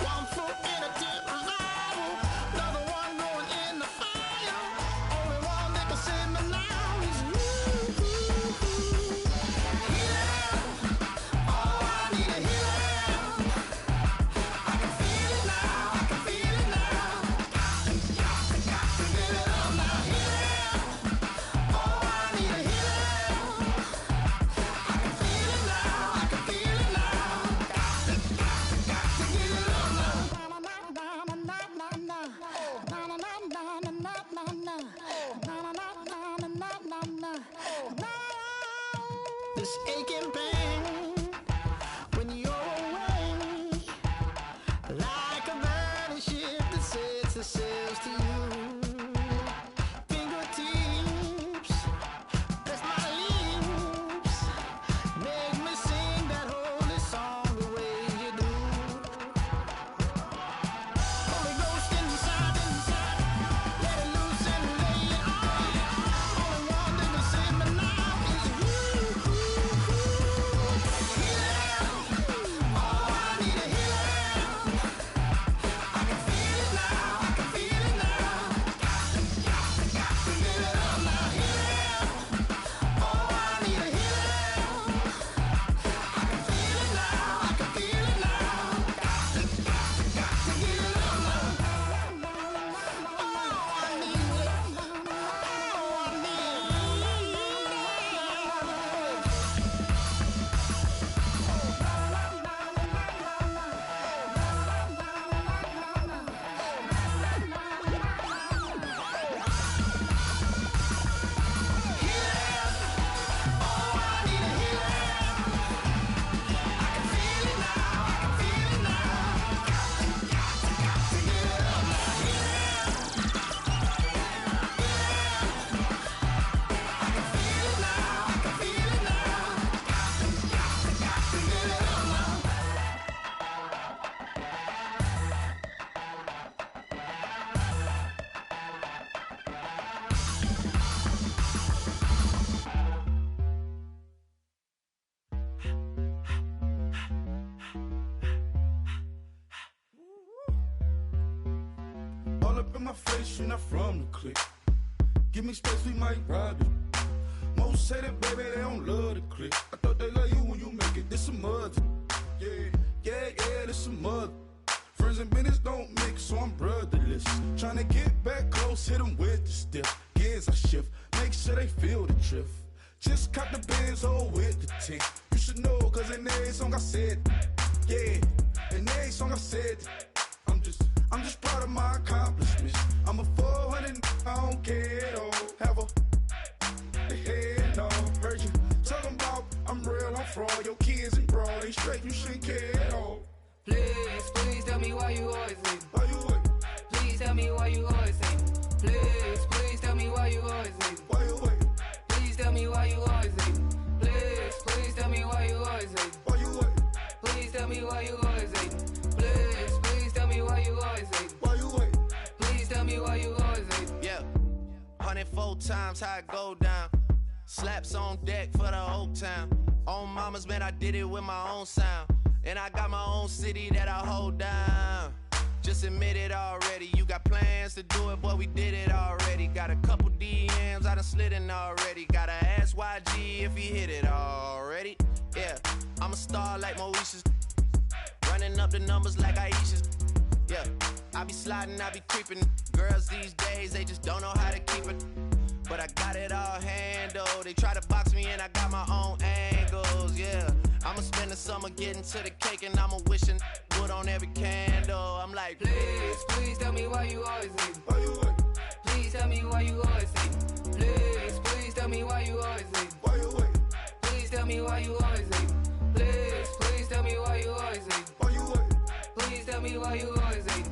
One foot in a deep revival, another one going in the fire. Only one that can save me now is you. Healing, oh, I need a healing. I can feel it now, I can feel it now. Got to give it up now. Healing, oh, I need a healing. I can feel it now, I can feel it now. Got to give it up now. This aching pain when you're away, like a burning ship that sets the sails to you. up in my face, you're not from the clique. Give me space, we might ride it. Most say that, baby, they don't love the clique. I thought they love you when you make it. This some mud. Yeah, this some mud. Friends and business don't mix, so I'm brotherless. Tryna get back close, hit them with the stiff. Gears I shift, make sure they feel the drift. Just cop the Benz, oh, with the tick. You should know, cause in every song I said, yeah, in every song I said, I'm just proud of my accomplishments. I'm a 400, I don't care at all. Have a head, no, heard you talking about I'm real, I'm fraud. Your kids and broad, they straight, you shouldn't care at all. Please tell me why you always leave. Why you wait? Please tell me why you always leave. Please tell me why you always leave. Why you wait? Please tell me why you always leave. Please tell me why you always leave. Why you wait? Please tell me why you always leave. Please tell me why you always leave. Why you wait? Please tell me why you always leave. Yeah, 104 times how it go down. Slaps on deck for the whole town. On mamas, man, I did it with my own sound. And I got my own city that I hold down. Just admit it already. You got plans to do it, boy, we did it already. Got a couple DMs, I done slid in already. Gotta ask YG if he hit it already. Yeah, I'm a star like Moesha's. Running up the numbers like Aisha's. Yeah, I be sliding, I be creeping. Girls these days, they just don't know how to keep it. But I got it all handled. They try to box me in, I got my own angles, yeah. I'ma spend the summer getting to the cake and I'ma wishing wood on every candle. I'm like, please tell me why you always leave. Why you wait? Please tell me why you always leave. Please tell me why you always leave. Why you wait? Please tell me why you always leave. Please tell me why you always leave. Why you wait? Please tell me why you always leave.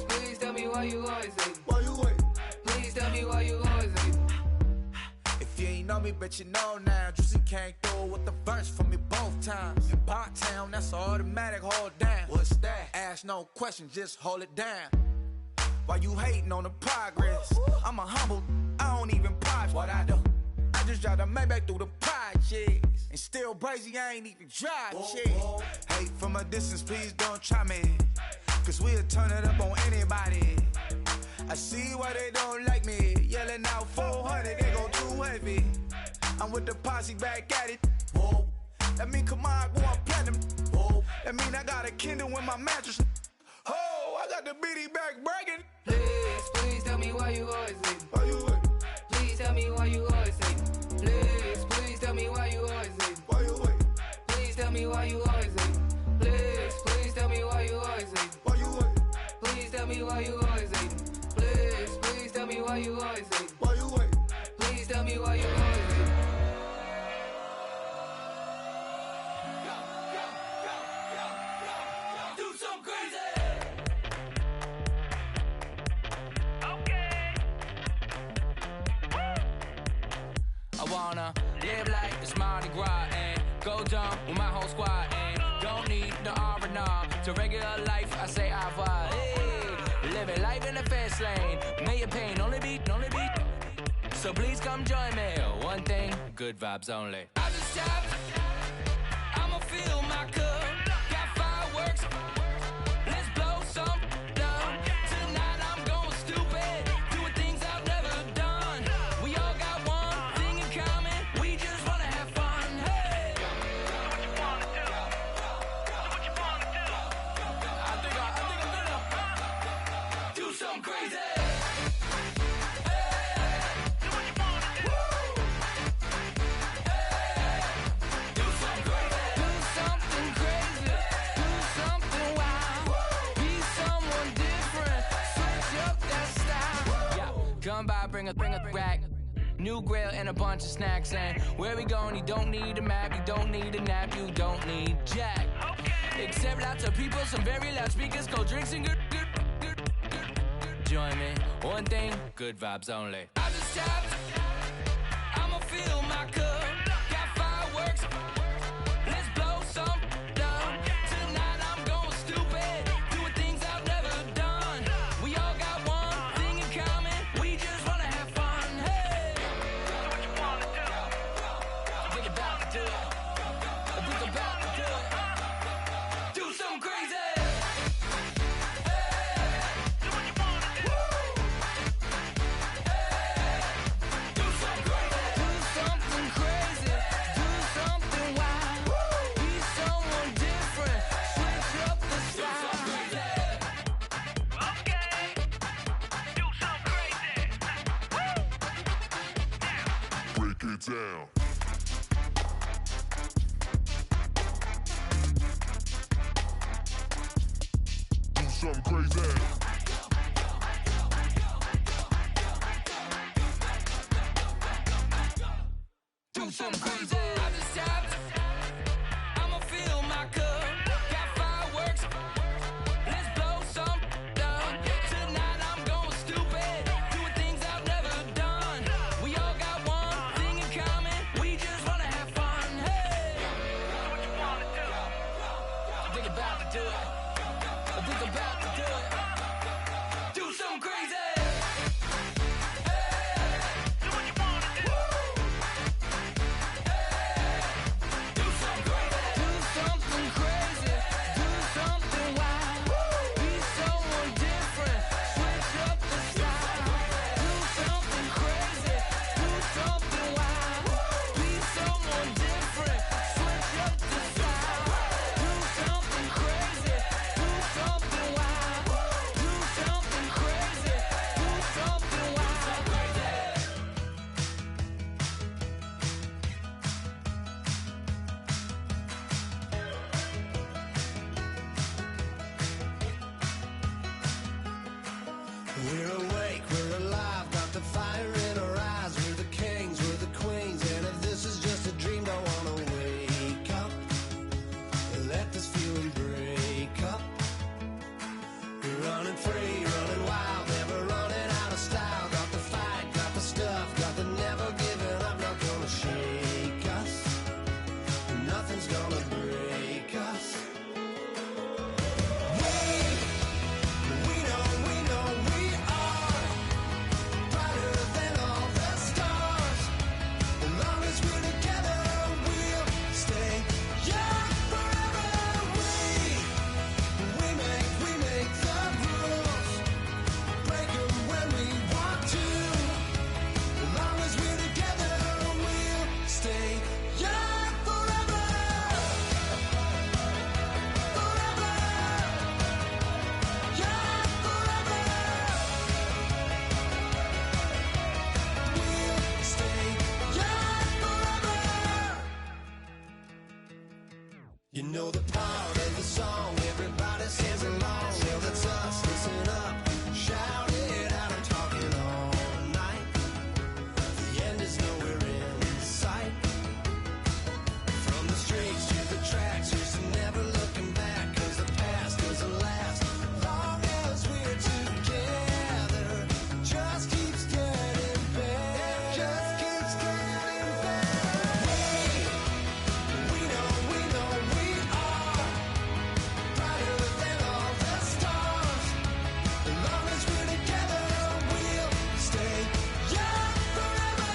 Please tell me why you always leave. Why you wait? Please tell me why you always leave. If you ain't know me, bet you know now. Juicy came through with the verse for me both times. In Bot Town, that's automatic, hold down. What's that? Ask no question, just hold it down. Why you hating on the progress? I'm a humble, I don't even pop what I do. I just drive the Maybach through the projects. And still crazy, I ain't even drive shit. Hate from a distance, please don't try me. Cause we'll turn it up on anybody. I see why they don't like me. Yelling out 400, they go too heavy. I'm with the posse back at it. Whoa. That mean come on, go on platinum. Whoa. That mean I got a Kindle in my mattress. Oh, I got the BD back breaking. Please tell me why you always leave. Why you wait? Please tell me why you always leave. Please tell me why you always leave. Why you wait? Please tell me why you always leave. Please tell me why you always leave. Why you wait? Please tell me why you always leave. Please tell me why you always leave. Why you wait? Please tell me why you always leave. Do something crazy. Okay. I wanna live like it's Mardi Gras and go dumb with my whole squad and don't need the R&R to regular life. I say au revoir. Hey, living life in the fast lane. May your pain only beat. So please come join me. One thing, good vibes only. I just tapped. I'ma fill my cup. Got fireworks. Let's blow some down. Tonight I'm going stupid. Doing things I've never done. We all got one thing in common. We just wanna have fun. Hey. What you wanna do? What you wanna do? I think I'm gonna Do something crazy. Come by, bring a rack. New grill and a bunch of snacks. And where we going, you don't need a map. You don't need a nap, you don't need jack. Except lots of people, some very loud speakers, cold drinks and good. Join me, one thing, good vibes only. I just tapped, I'ma fill my cup. Got fireworks, let's blow some down. Tonight I'm going stupid, doing things I've never done. We all got one thing in common, we just wanna have fun. Hey, What you wanna do? I think about to do it. I think about to do it. Do something crazy. Hey, Do what you wanna do. it down. Do something crazy. Do something crazy. I just tapped. I'ma fill my cup. Got fireworks. Let's blow some down. Tonight I'm going stupid. Doing things I've never done. We all got one thing in common. We just wanna have fun. Hey. What you wanna do? I think about to do it. I think about to do it. Do something crazy. We're awake, we're alive, got the fire in our eyes. We're the kings, we're the queens, and if this is just a dream, don't wanna wake up. Let this feeling break up. We're running free, running wild, never running out of style. Got the fight, got the stuff, got the never giving up. Not gonna shake us, nothing's gonna break us. You know the part of the song, everybody sings along. Well, that's us, listen up, shout it out, I'm talking all night. The end is nowhere in sight. From the streets to the tracks, here's to never looking back. Cause the past doesn't last, long as we're together. Just keeps getting better, just keeps getting better. We know we are brighter than all the stars. As long as we're together, we'll stay young forever.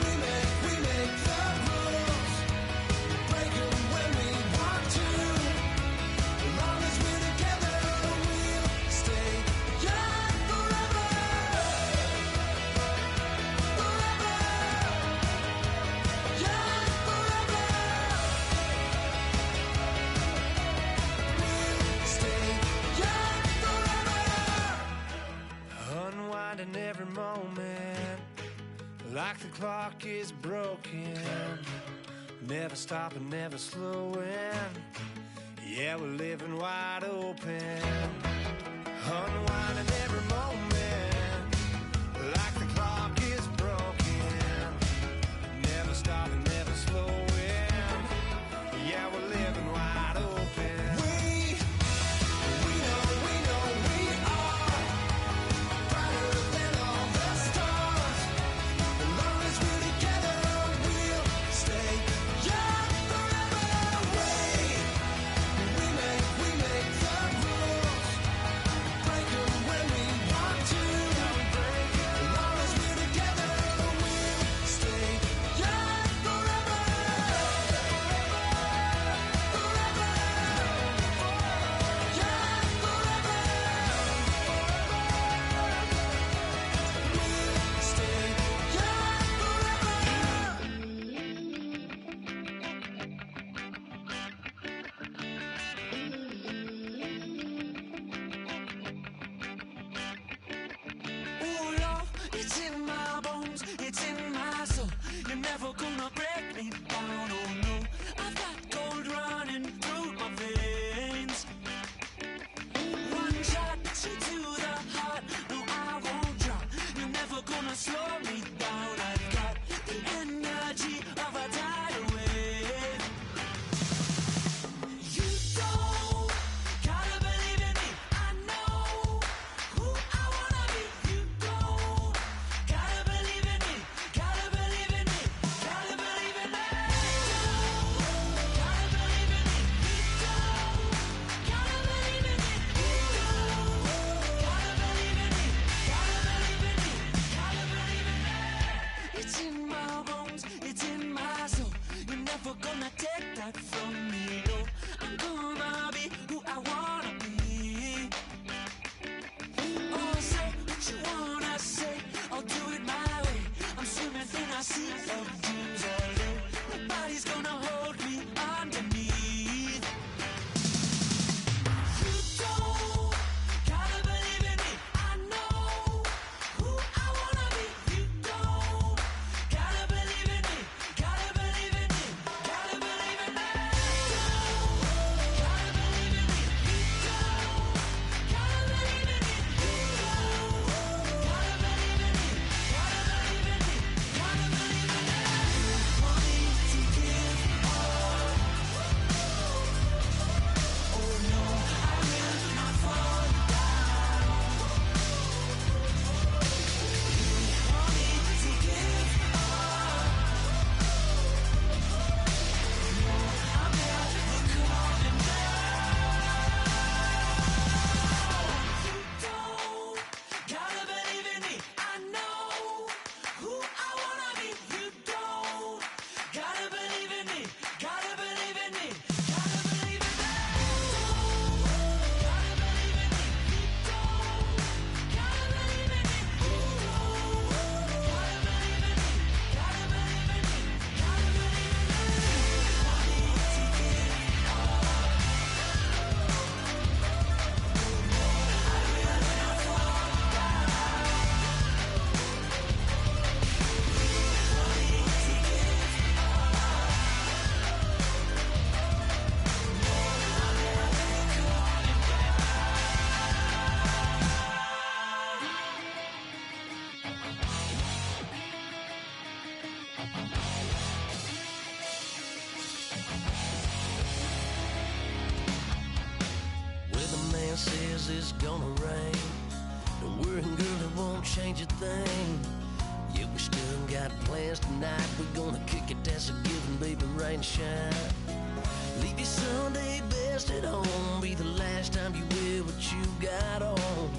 We make the rules, break them when we want to. As long as we're together, we'll stay young forever. Forever. Young forever. We'll stay young forever. Unwinding every moment, like the clock is broken. Never stopping, never slowing. Yeah, we're living wide open. Unwinding every moment, like the clock is broken. Never stopping, never slowing. Yeah, we're living wide open. We know we are brighter than all the stars. As long as we're together, we'll stay young forever. We make the rules, gonna rain. Don't worry, girl, it won't change a thing. Yeah, we still got plans tonight. We're gonna kick it, that's a given, baby, rain and shine. Leave your Sunday best at home. Be the last time you wear what you got on.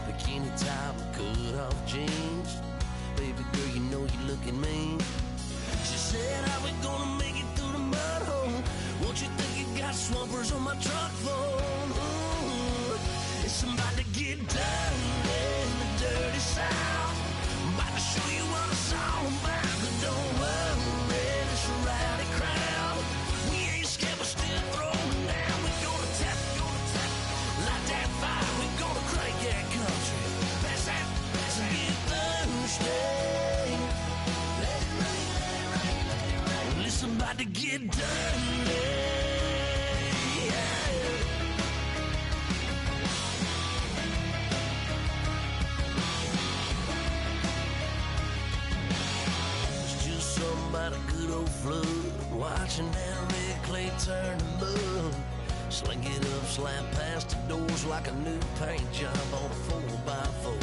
Bikini top and cut off jeans. Baby girl, you know you're looking mean. She said, how we gonna make it through the mud hole? Won't you think you got swampers on my truck floor? Ooh, it's about to get dirty in the dirty South. I'm about to show you what it's all about. But don't worry, it's a rowdy crowd. We ain't scared, we're still throwing down. We're gonna tap, light that fire. We're gonna crank that country. Pass and get thirsty. Let it rain, let it rain, let it rain. Listen, about to get dirty. About a good old flood, watching that red clay turn to mud. Sling it up, slap past the doors like a new paint job on a 4x4.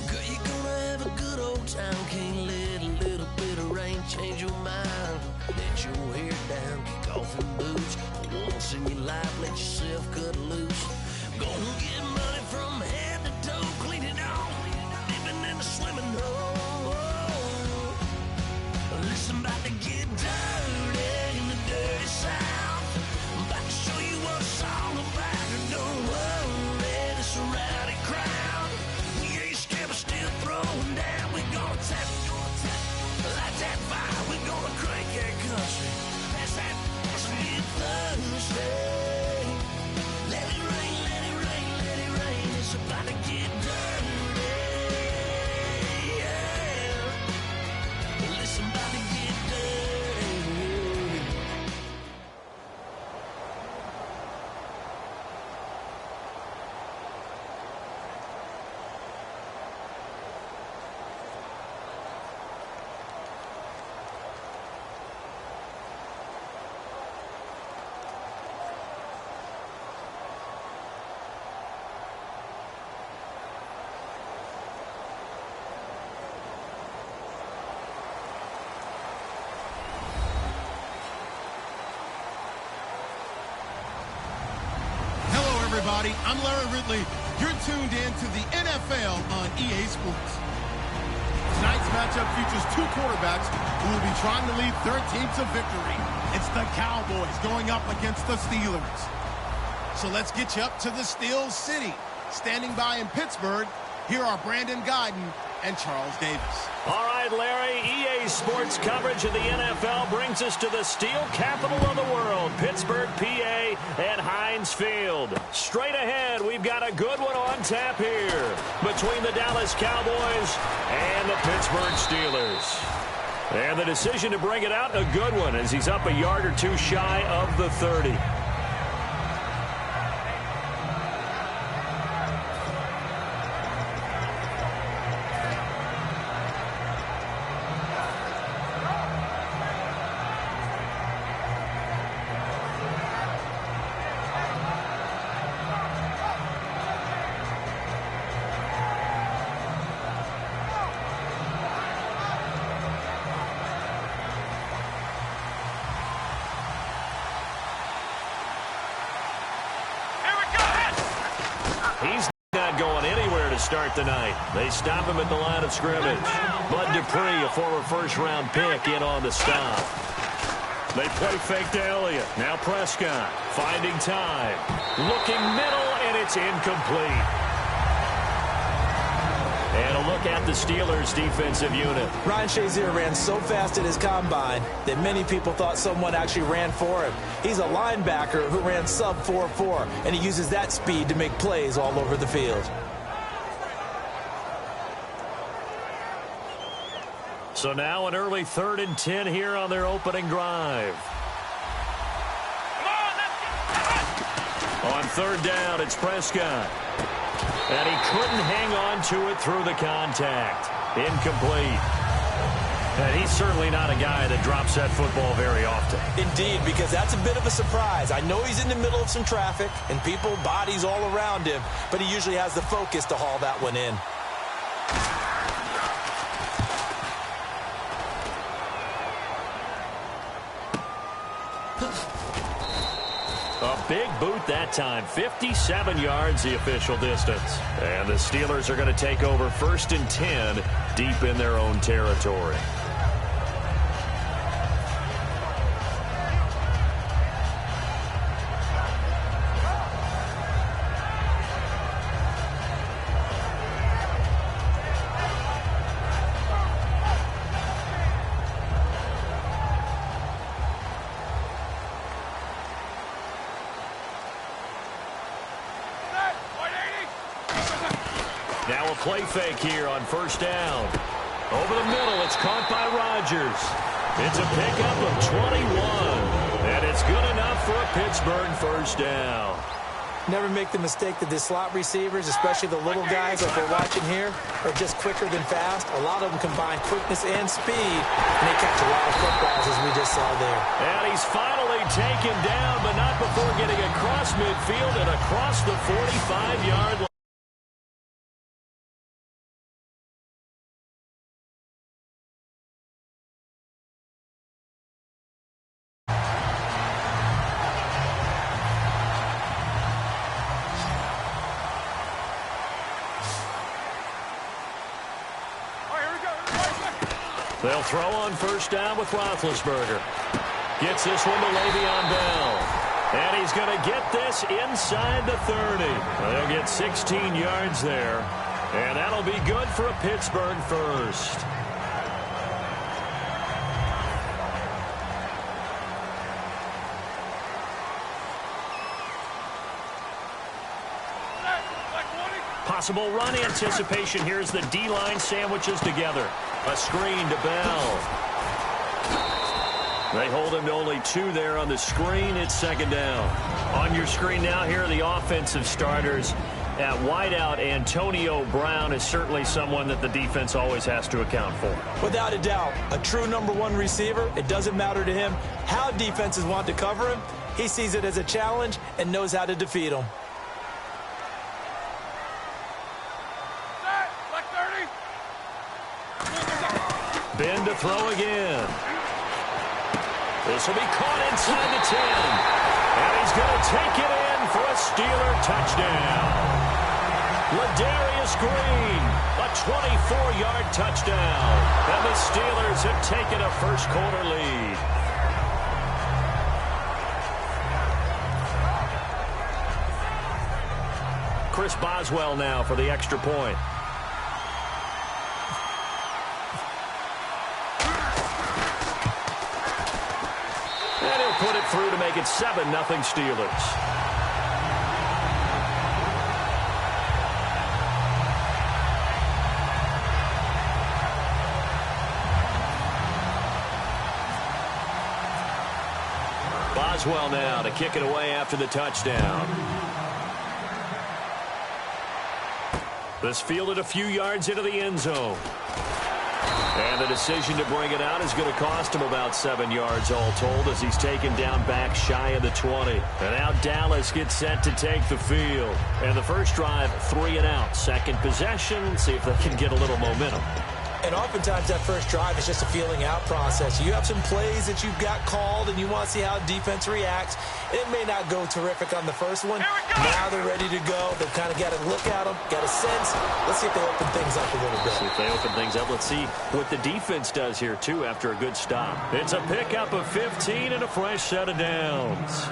Girl, you're gonna have a good old time. Can't let a little bit of rain change your mind. Let your hair down, kick off your boots. Once in your life, let yourself cut loose. Gonna get money from head to toe, clean it off, living in the swimming hole. Listen, about to get dirty in the dirty South. I'm about to show you what it's all about. And don't worry, it's a rowdy crowd. We ain't scared, we're still throwing down. We're gonna tap, light that fire. We're gonna crank that country. Pass that, get thirsty. Let it rain, let it rain, let it rain. It's about to get dirty. Listen, about to get dirty. Everybody, I'm Larry Ridley. You're tuned in to the NFL on EA Sports. Tonight's matchup features two quarterbacks who will be trying to lead their team to victory. It's the Cowboys going up against the Steelers. So let's get you up to the Steel City. Standing by in Pittsburgh, here are Brandon Guyton and Charles Davis. All right, Larry, EA Sports coverage of the NFL brings us to the steel capital of the world, Pittsburgh, PA, at Heinz Field. Straight ahead, we've got a good one on tap here between the Dallas Cowboys and the Pittsburgh Steelers. And the decision to bring it out, a good one, as he's up a yard or two shy of the 30. He's not going anywhere to start the night. They stop him at the line of scrimmage. Bud Dupree, a former first-round pick, in on the stop. They play fake to Elliott. Now Prescott finding time. Looking middle, and it's incomplete. And a look at the Steelers' defensive unit. Ryan Shazier ran so fast at his combine that many people thought someone actually ran for him. He's a linebacker who ran sub 4.4, and he uses that speed to make plays all over the field. So now an early 3rd and 10 here on their opening drive. On 3rd down, it's Prescott. And he couldn't hang on to it through the contact. Incomplete. And he's certainly not a guy that drops that football very often. Indeed, because that's a bit of a surprise. I know he's in the middle of some traffic and people, bodies all around him, but he usually has the focus to haul that one in. A big boot that time. 57 yards, the official distance. And the Steelers are going to take over 1st and 10 deep in their own territory. Now a play fake here on 1st down. Over the middle, it's caught by Rodgers. It's a pickup of 21. And it's good enough for a Pittsburgh 1st down. Never make the mistake that the slot receivers, especially the little guys like we're watching here, are just quicker than fast. A lot of them combine quickness and speed, and they catch a lot of footballs, as we just saw there. And he's finally taken down, but not before getting across midfield and across the 45-yard line. They'll throw on 1st down with Roethlisberger. Gets this one to Le'Veon Bell. And he's going to get this inside the 30. They'll get 16 yards there. And that'll be good for a Pittsburgh 1st. Possible run anticipation. Here's the D-line sandwiches together. A screen to Bell. They hold him to only 2 there on the screen. It's 2nd down. On your screen now, here are the offensive starters. At wideout, Antonio Brown is certainly someone that the defense always has to account for. Without a doubt, a true #1 receiver. It doesn't matter to him how defenses want to cover him. He sees it as a challenge and knows how to defeat them. Ben to throw again. This will be caught inside the 10. And he's going to take it in for a Steeler touchdown. Ladarius Green, a 24-yard touchdown. And the Steelers have taken a first-quarter lead. Chris Boswell now for the extra point. And he'll put it through to make it 7-0 Steelers. Boswell now to kick it away after the touchdown. This fielded a few yards into the end zone. And the decision to bring it out is going to cost him about 7 yards all told as he's taken down back shy of the 20. And now Dallas gets set to take the field. And the first drive, 3 and out. Second possession, see if they can get a little momentum. And oftentimes that first drive is just a feeling out process. You have some plays that you've got called and you want to see how defense reacts. It may not go terrific on the first one. Now they're ready to go. They've kind of got a look at them, got a sense. Let's see if they open things up a little bit. See if they open things up. Let's see what the defense does here, too, after a good stop. It's a pickup of 15 and a fresh set of downs.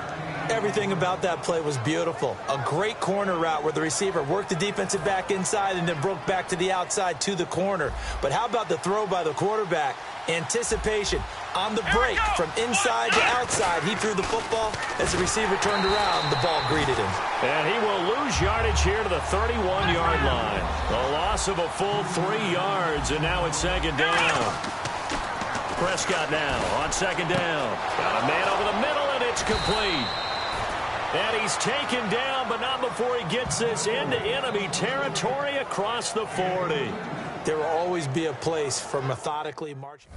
Everything about that play was beautiful. A great corner route where the receiver worked the defensive back inside and then broke back to the outside to the corner. But how about the throw by the quarterback? Anticipation on the break from inside to outside. He threw the football. As the receiver turned around, the ball greeted him. And he will lose yardage here to the 31-yard line. A loss of a full 3 yards, and now it's 2nd down. Prescott now on 2nd down. Got a man over the middle, and it's complete. And he's taken down, but not before he gets this into enemy territory across the 40. There will always be a place for methodically marching.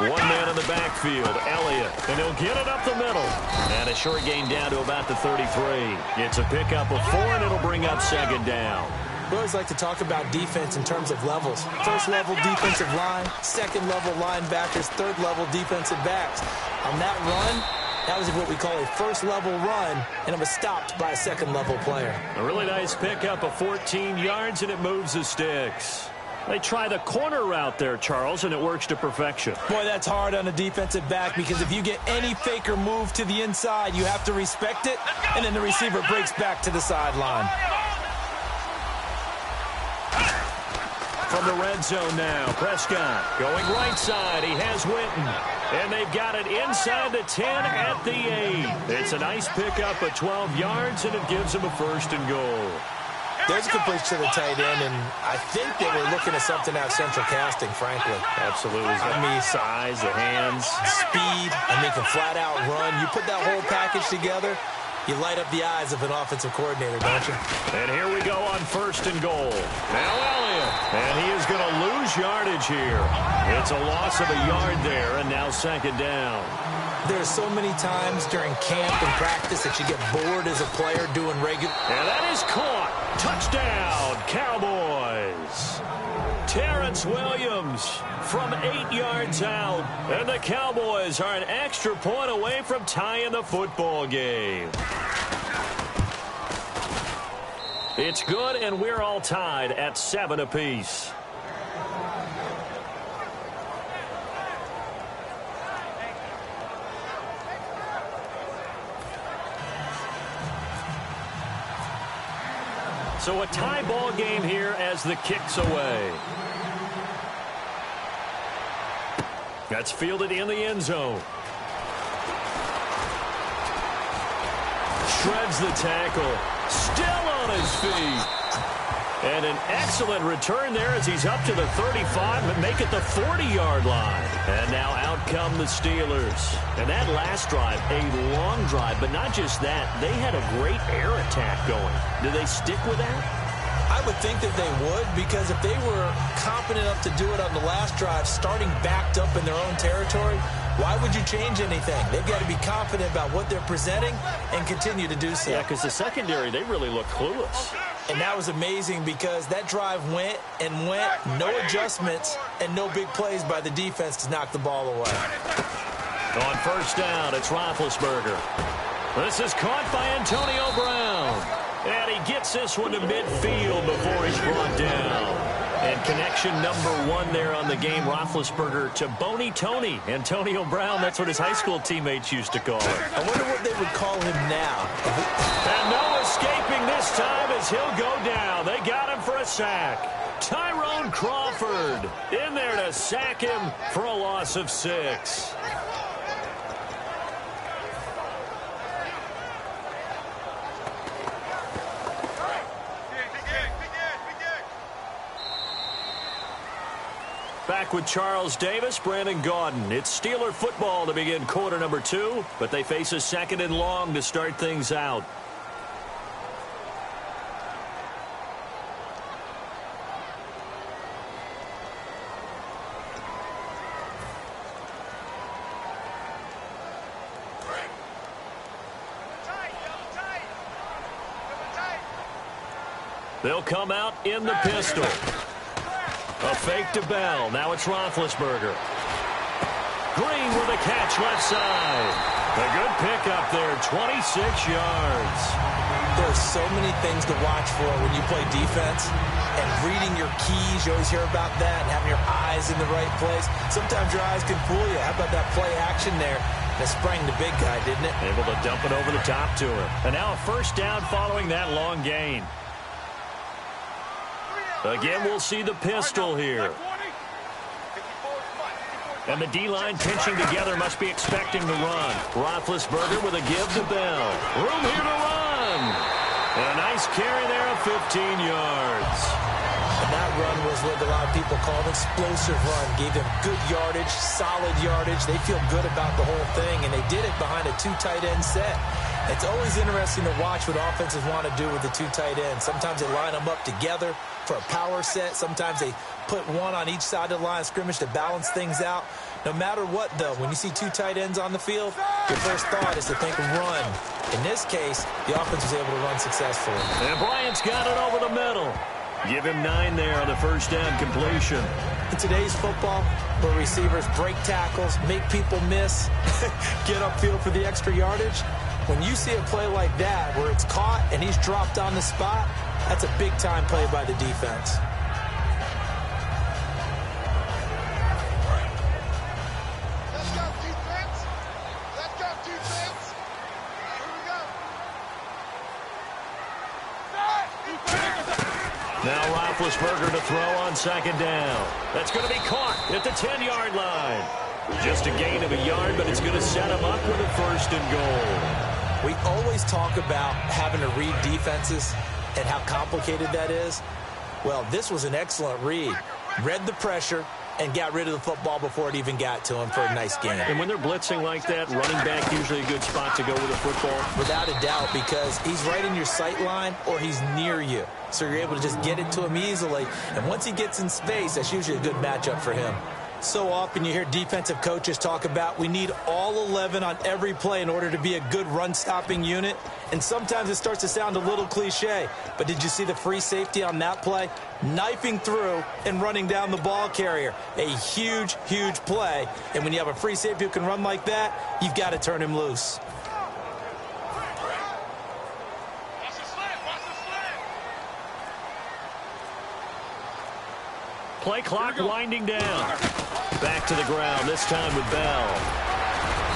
One man in the backfield, Elliott, and he'll get it up the middle. And a short gain down to about the 33. It's a pickup of 4, and it'll bring up second down. We always like to talk about defense in terms of levels. First level defensive line, second level linebackers, third level defensive backs. On that run, that was what we call a first level run, and it was stopped by a second level player. A really nice pickup of 14 yards, and it moves the sticks. They try the corner route there, Charles, and it works to perfection. Boy, that's hard on a defensive back because if you get any fake or move to the inside, you have to respect it, and then the receiver breaks back to the sideline. From the red zone now, Prescott going right side. He has Witten. And they've got it inside the 10 at the 8. It's a nice pickup of 12 yards, and it gives them a first and goal. There's a completion to the tight end, and I think they were looking at something out of central casting, frankly. Absolutely. I mean, size, the hands. Speed, I mean, can flat out run. You put that whole package together, you light up the eyes of an offensive coordinator, don't you? And here we go on first and goal. Now Elliott, and he is going to lose yardage here. It's a loss of a yard there, and now second down. There's so many times during camp and practice that you get bored as a player doing regular. And that is caught. Touchdown, Cowboys. Terrence Williams from 8 yards out. And the Cowboys are an extra point away from tying the football game. It's good, and we're all tied at 7 apiece. So a tie ball game here as the kick's away. That's fielded in the end zone. Shreds the tackle. Still on his feet. And an excellent return there as he's up to the 35 and make it the 40-yard line. And now out come the Steelers. And that last drive, a long drive, but not just that. They had a great air attack going. Do they stick with that? I would think that they would, because if they were confident enough to do it on the last drive, starting backed up in their own territory, why would you change anything? They've got to be confident about what they're presenting and continue to do so. Yeah, because the secondary, they really look clueless. And that was amazing because that drive went and went, no adjustments, and no big plays by the defense to knock the ball away. On first down, it's Roethlisberger. This is caught by Antonio Brown. And he gets this one to midfield before he's brought down. And connection number 1 there on the game, Roethlisberger to Boney Tony. Antonio Brown, that's what his high school teammates used to call him. I wonder what they would call him now. And no escaping this time as he'll go down. They got him for a sack. Tyrone Crawford in there to sack him for a loss of 6. Back with Charles Davis, Brandon Gaudin. It's Steeler football to begin quarter number 2, but they face a second and long to start things out. They'll come out in the pistol. A fake to Bell. Now it's Roethlisberger. Green with a catch left side. A good pickup there, 26 yards. There's so many things to watch for when you play defense. And reading your keys, you always hear about that, and having your eyes in the right place. Sometimes your eyes can fool you. How about that play action there? That sprang the big guy, didn't it? Able to dump it over the top to him. And now a first down following that long gain. Again, we'll see the pistol here. And the D-line pinching together must be expecting the run. Roethlisberger with a give to Bell. Room here to run. And a nice carry there of 15 yards. And that run was what a lot of people call an explosive run. Gave them good yardage, solid yardage. They feel good about the whole thing, and they did it behind a 2 tight end set. It's always interesting to watch what offenses want to do with the 2 tight ends. Sometimes they line them up together for a power set. Sometimes they put one on each side of the line of scrimmage to balance things out. No matter what, though, when you see two tight ends on the field, your first thought is to think run. In this case, the offense was able to run successfully. And Bryant's got it over the middle. Give him 9 there on the first down completion. In today's football, where receivers break tackles, make people miss, get upfield for the extra yardage, when you see a play like that where it's caught and he's dropped on the spot, that's a big-time play by the defense. Now Roethlisberger to throw on second down. That's going to be caught at the 10-yard line. Just a gain of a yard, but it's going to set him up with a first and goal. We always talk about having to read defenses and how complicated that is. Well, this was an excellent read. Read the pressure and got rid of the football before it even got to him for a nice game. And when they're blitzing like that, running back usually a good spot to go with a football? Without a doubt, because he's right in your sight line or he's near you. So you're able to just get it to him easily. And once he gets in space, that's usually a good matchup for him. So often you hear defensive coaches talk about we need all 11 on every play in order to be a good run-stopping unit. And sometimes it starts to sound a little cliche. But did you see the free safety on that play? Knifing through and running down the ball carrier. A huge, huge play. And when you have a free safety who can run like that, you've got to turn him loose. Play clock winding down. Back to the ground, this time with Bell.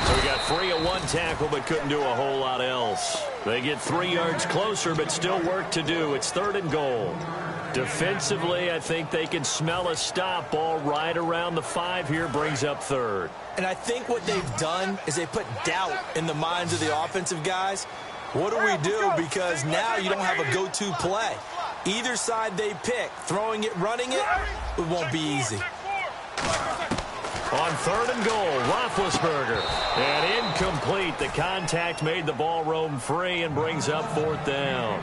So we got free of one tackle, but couldn't do a whole lot else. They get 3 yards closer, but still work to do. It's 3rd and goal. Defensively, I think they can smell a stop. Ball right around the 5 here, brings up 3rd. And I think what they've done is they put doubt in the minds of the offensive guys. What do we do? Because now you don't have a go-to play. Either side they pick, throwing it, running it, it won't be easy. On 3rd and goal, Roethlisberger. And incomplete. The contact made the ball roam free and brings up 4th down.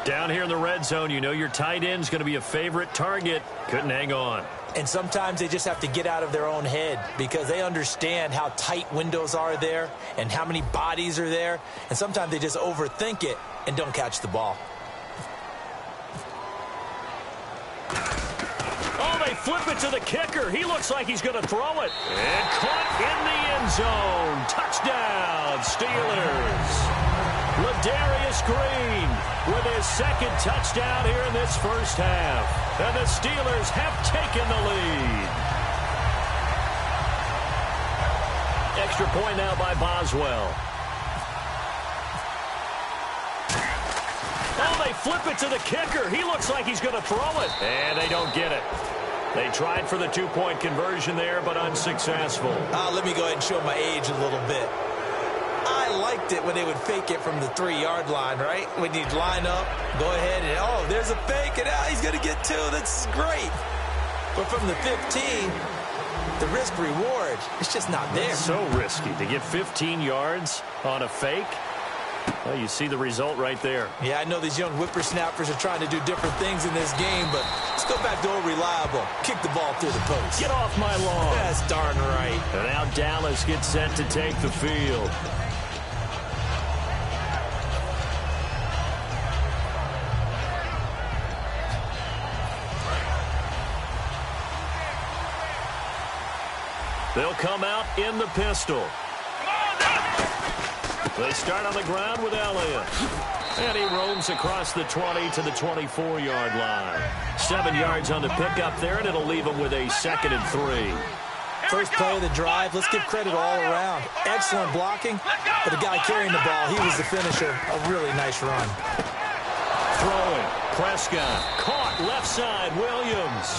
Down here in the red zone, you know your tight end's going to be a favorite target. Couldn't hang on. And sometimes they just have to get out of their own head because they understand how tight windows are there and how many bodies are there. And sometimes they just overthink it and don't catch the ball. Oh, they flip it to the kicker. He looks like he's going to throw it. And caught in the end zone. Touchdown, Steelers. Ladarius Green with his 2nd touchdown here in this first half. And the Steelers have taken the lead. Extra point now by Boswell. Oh, they flip it to the kicker. He looks like he's going to throw it. And they don't get it. They tried for the 2-point conversion there, but unsuccessful. Let me go ahead and show my age a little bit. I liked it when they would fake it from the 3-yard line, right? When you'd line up, go ahead, and oh, there's a fake, and he's going to get 2. That's great. But from the 15, the risk-reward, it's just not there. So risky to get 15 yards on a fake. Well, you see the result right there. Yeah, I know these young whippersnappers are trying to do different things in this game, but let's go back to old reliable. Kick the ball through the post. Get off my lawn. That's darn right. And now Dallas gets set to take the field. They'll come out in the pistol. They start on the ground with Elliott. And he roams across the 20 to the 24-yard line. 7 yards on the pickup there, and it'll leave him with a 2nd and 3. First play of the drive, let's give credit all around. Excellent blocking, but the guy carrying the ball, he was the finisher. A really nice run. Throwing, Prescott, caught left side, Williams.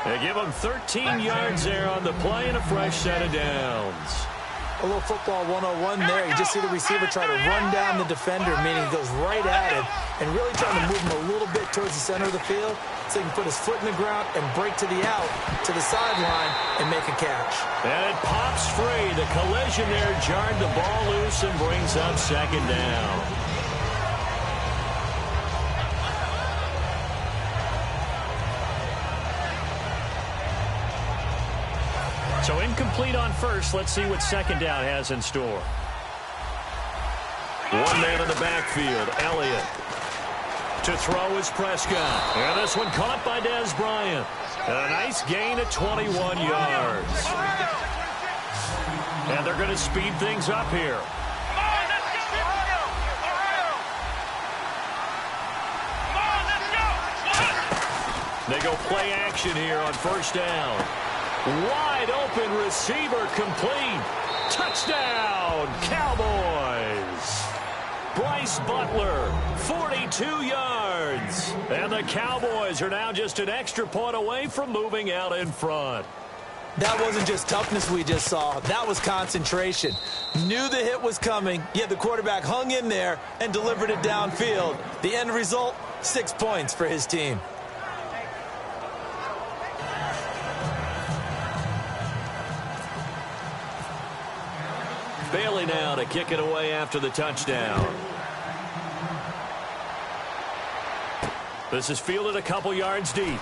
They give him 13 yards there on the play and a fresh set of downs. A little football 101 there. You just see the receiver try to run down the defender, meaning he goes right at him and really trying to move him a little bit towards the center of the field so he can put his foot in the ground and break to the out, to the sideline, and make a catch. And it pops free. The collision there jarred the ball loose and brings up 2nd down. So incomplete on first. Let's see what second down has in store. One man in the backfield, Elliott. To throw is Prescott. And this one caught by Dez Bryant. A nice gain of 21 yards. And they're going to speed things up here. They go play action here on first down. Wide open receiver complete. Touchdown, Cowboys. Bryce Butler, 42 yards. And the Cowboys are now just an extra point away from moving out in front. That wasn't just toughness we just saw. That was concentration. Knew the hit was coming, yet the quarterback hung in there and delivered it downfield. The end result, 6 points for his team. Bailey now to kick it away after the touchdown. This is fielded a couple yards deep.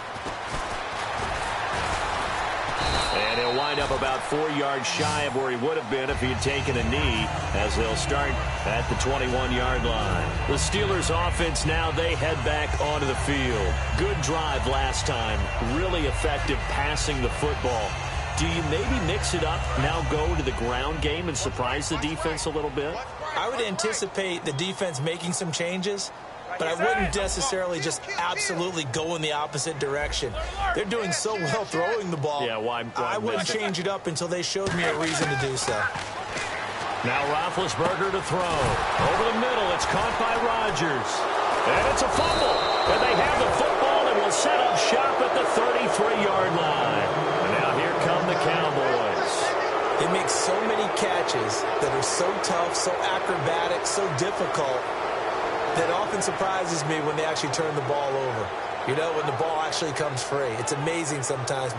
And he'll wind up about 4 yards shy of where he would have been if he had taken a knee, as they'll start at the 21-yard line. The Steelers' offense now, they head back onto the field. Good drive last time. Really effective passing the football. Do you maybe mix it up, now go to the ground game and surprise the defense a little bit? I would anticipate the defense making some changes, but I wouldn't necessarily just absolutely go in the opposite direction. They're doing so well throwing the ball. Yeah, why I wouldn't change it up until they showed me a reason to do so. Now Roethlisberger to throw. Over the middle, it's caught by Rodgers. And it's a fumble. And they have the football and will set up shop at the 33-yard line. And now here come the Cowboys. They make so many catches that are so tough, so acrobatic, so difficult, that often surprises me when they actually turn the ball over. You know, when the ball actually comes free. It's amazing sometimes.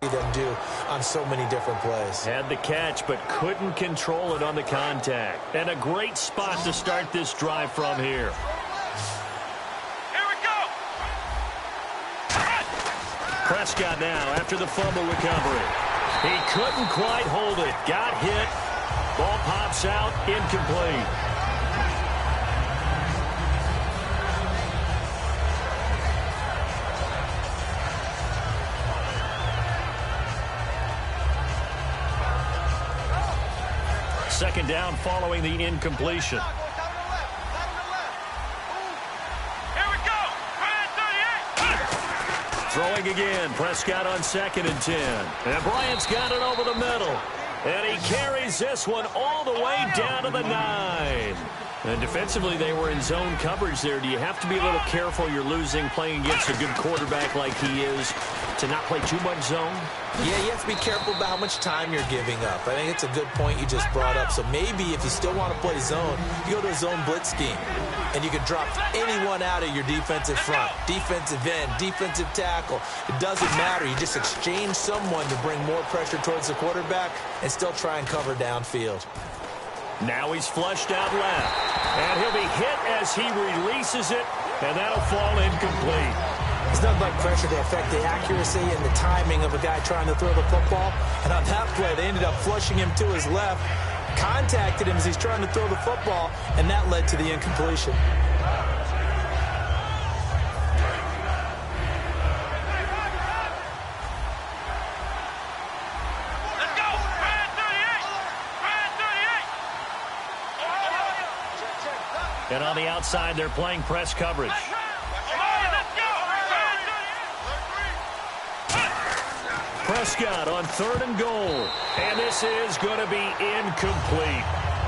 Them do on so many different plays. Had the catch, but couldn't control it on the contact. And a great spot to start this drive from here. Here we go. Prescott now after the fumble recovery. He couldn't quite hold it. Got hit. Ball pops out, incomplete. Second down following the incompletion. Here we go. Throwing again. Prescott on 2nd and 10. And Bryant's got it over the middle. And he carries this one all the way down to the 9. And defensively, they were in zone coverage there. Do you have to be a little careful? You're losing playing against a good quarterback like he is to not play too much zone? Yeah, you have to be careful about how much time you're giving up. I think it's a good point you just brought up. So maybe if you still want to play zone, you go to a zone blitz scheme. And you can drop anyone out of your defensive front. Defensive end, defensive tackle. It doesn't matter. You just exchange someone to bring more pressure towards the quarterback and still try and cover downfield. Now he's flushed out left. And he'll be hit as he releases it. And that'll fall incomplete. It's not like pressure to affect the accuracy and the timing of a guy trying to throw the football. And on that play, they ended up flushing him to his left. Contacted him as he's trying to throw the football, and that led to the incompletion. Let's go. Brad 38. And on the outside, they're playing press coverage. Prescott on 3rd and goal. And this is going to be incomplete.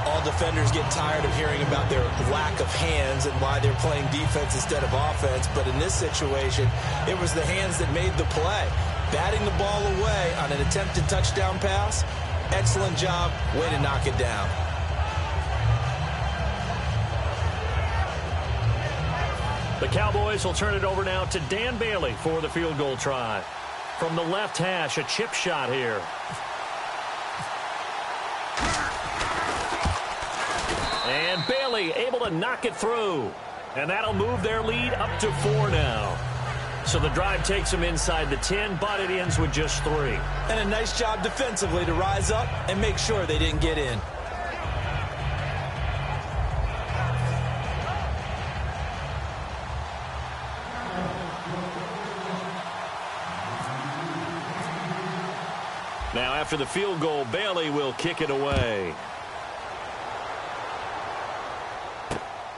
All defenders get tired of hearing about their lack of hands and why they're playing defense instead of offense. But in this situation, it was the hands that made the play. Batting the ball away on an attempted touchdown pass. Excellent job. Way to knock it down. The Cowboys will turn it over now to Dan Bailey for the field goal try. From the left hash, a chip shot here. And Bailey able to knock it through. And that'll move their lead up to 4 now. So the drive takes them inside the 10, but it ends with just 3. And a nice job defensively to rise up and make sure they didn't get in. Now after the field goal, Bailey will kick it away.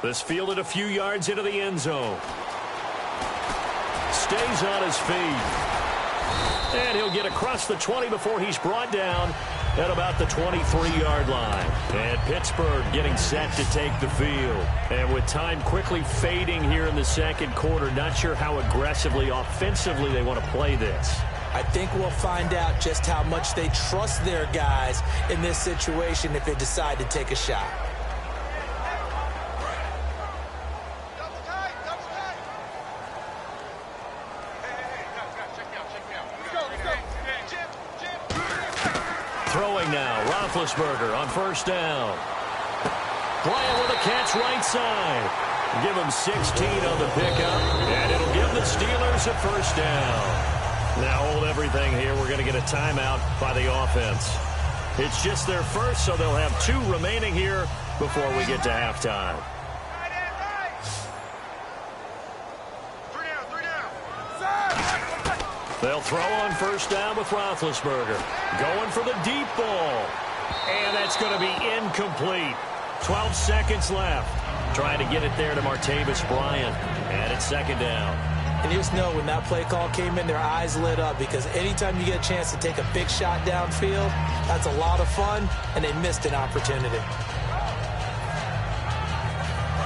This fielded a few yards into the end zone. Stays on his feet. And he'll get across the 20 before he's brought down at about the 23-yard line. And Pittsburgh getting set to take the field. And with time quickly fading here in the second quarter, not sure how aggressively, offensively they want to play this. I think we'll find out just how much they trust their guys in this situation if they decide to take a shot. Throwing now, Roethlisberger on first down. Bryant with a catch right side. Give him 16 on the pickup, and it'll give the Steelers a first down. Now hold everything here. We're going to get a timeout by the offense. It's just their first, so they'll have 2 remaining here before we get to halftime. They'll throw on first down with Roethlisberger. Going for the deep ball. And that's going to be incomplete. 12 seconds left. Trying to get it there to Martavis Bryant. And it's second down. And you just know when that play call came in, their eyes lit up because anytime you get a chance to take a big shot downfield, that's a lot of fun, and they missed an opportunity.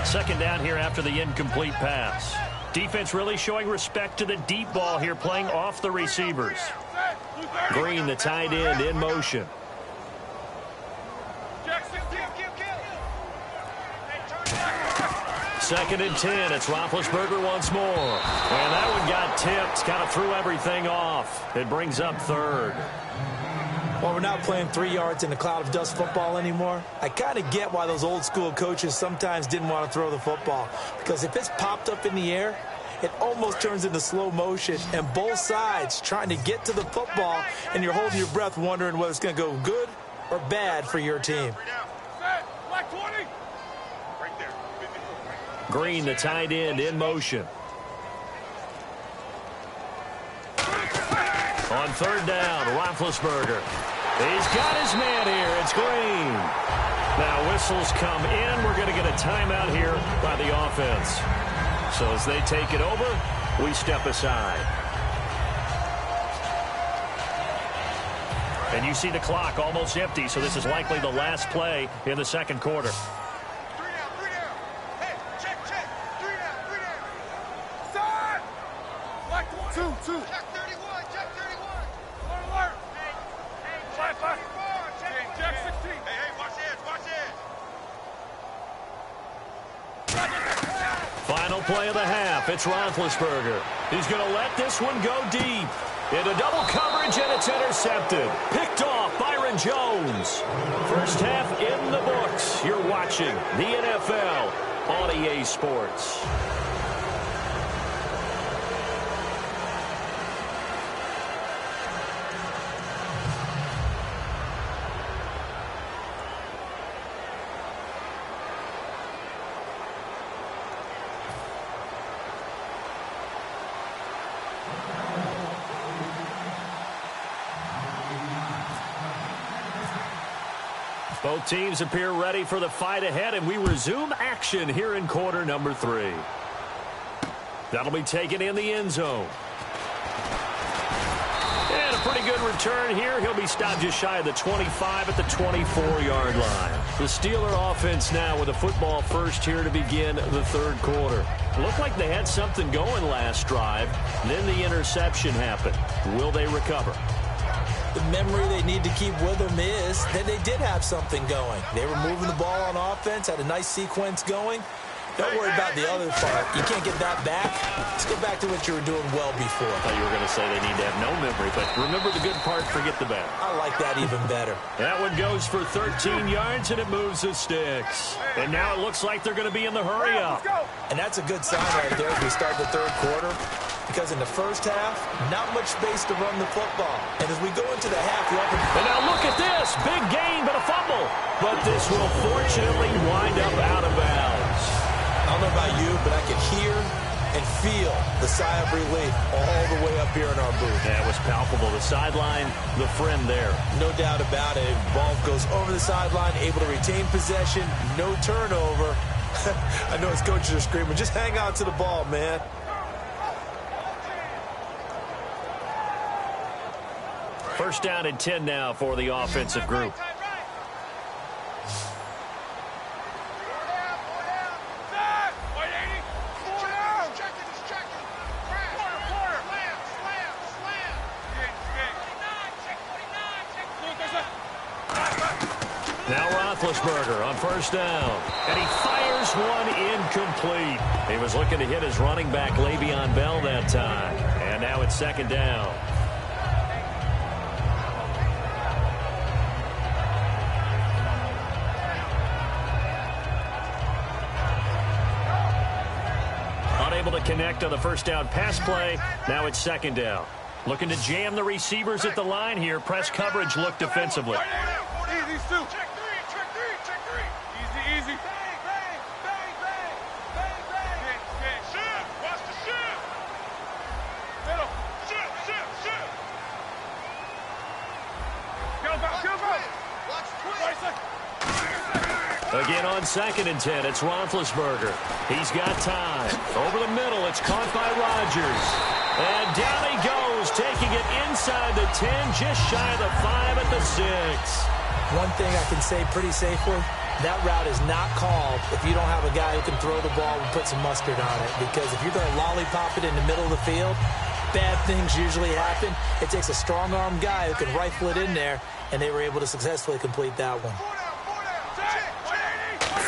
Second down here after the incomplete pass. Defense really showing respect to the deep ball here, playing off the receivers. Green, the tight end, in motion. Second and 10. It's Roethlisberger once more. And that one got tipped. Kind of threw everything off. It brings up third. Well, we're not playing 3 yards in a cloud of dust football anymore. I kind of get why those old school coaches sometimes didn't want to throw the football. Because if it's popped up in the air, it almost turns into slow motion. And both sides trying to get to the football, and you're holding your breath wondering whether it's going to go good or bad for your team. Green, the tight end, in motion. On third down, Roethlisberger. He's got his man here. It's Green. Now whistles come in. We're going to get a timeout here by the offense. So as they take it over, we step aside. And you see the clock almost empty, so this is likely the last play in the second quarter. Final play of the half. It's Roethlisberger. He's going to let this one go deep. Into double coverage, and it's intercepted. Picked off Byron Jones. First half in the books. You're watching the NFL on EA Sports. Both teams appear ready for the fight ahead, and we resume action here in quarter number 3. That'll be taken in the end zone. And a pretty good return here. He'll be stopped just shy of the 25 at the 24-yard line. The Steeler offense now with a football first here to begin the third quarter. Looked like they had something going last drive. Then the interception happened. Will they recover? The memory they need to keep with them is that they did have something going. They were moving the ball on offense, had a nice sequence going. Don't worry about the other part. You can't get that back. Let's go back to what you were doing well before. I thought you were going to say they need to have no memory, but remember the good part, forget the bad. I like that even better. That one goes for 13 yards, and it moves the sticks. And now it looks like they're going to be in the hurry-up. And that's a good sign right there as we start the third quarter. because in the first half, not much space to run the football. And as we go into the half, the offense... And now look at this. Big gain, but a fumble. But this will fortunately wind up out of bounds. I don't know about you, but I can hear and feel the sigh of relief all the way up here in our booth. That was palpable. The sideline, the friend there. No doubt about it. Ball goes over the sideline, able to retain possession, no turnover. I know his coaches are screaming, just hang on to the ball, man. First down and 10 now for the offensive group. Now Roethlisberger on first down. And he fires one incomplete. He was looking to hit his running back, Le'Veon Bell, that time. And now it's second down. Unable to connect on the first down pass play. Now it's second down. Looking to jam the receivers at the line here. Press coverage look defensively. Easy, Stu. Check three. Easy. Bang, bang. Shoot. Watch the shoot. Middle. Shoot. Go. Watch the Again on second and 10, it's Roethlisberger. He's got time. Over the middle, it's caught by Rodgers. And down he goes, taking it inside the 10, just shy of the 5 at the 6. One thing I can say pretty safely, that route is not called if you don't have a guy who can throw the ball and put some mustard on it. Because if you're going to lollipop it in the middle of the field, bad things usually happen. It takes a strong-arm guy who can rifle it in there, and they were able to successfully complete that one.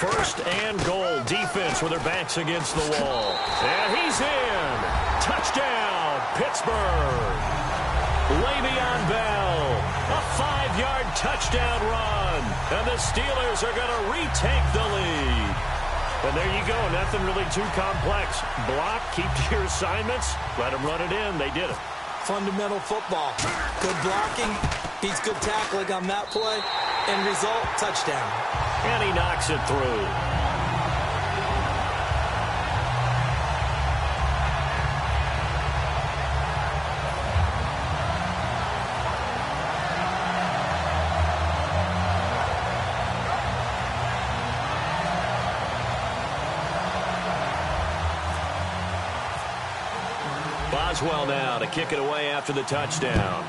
First and goal, defense with their backs against the wall. And he's in. Touchdown, Pittsburgh. Le'Veon Bell, a 5-yard touchdown run. And the Steelers are going to retake the lead. And there you go, nothing really too complex. Block, keep to your assignments, let them run it in. They did it. Fundamental football. Good blocking, beats good tackling on that play. End result, touchdown. And he knocks it through. Boswell now to kick it away after the touchdown.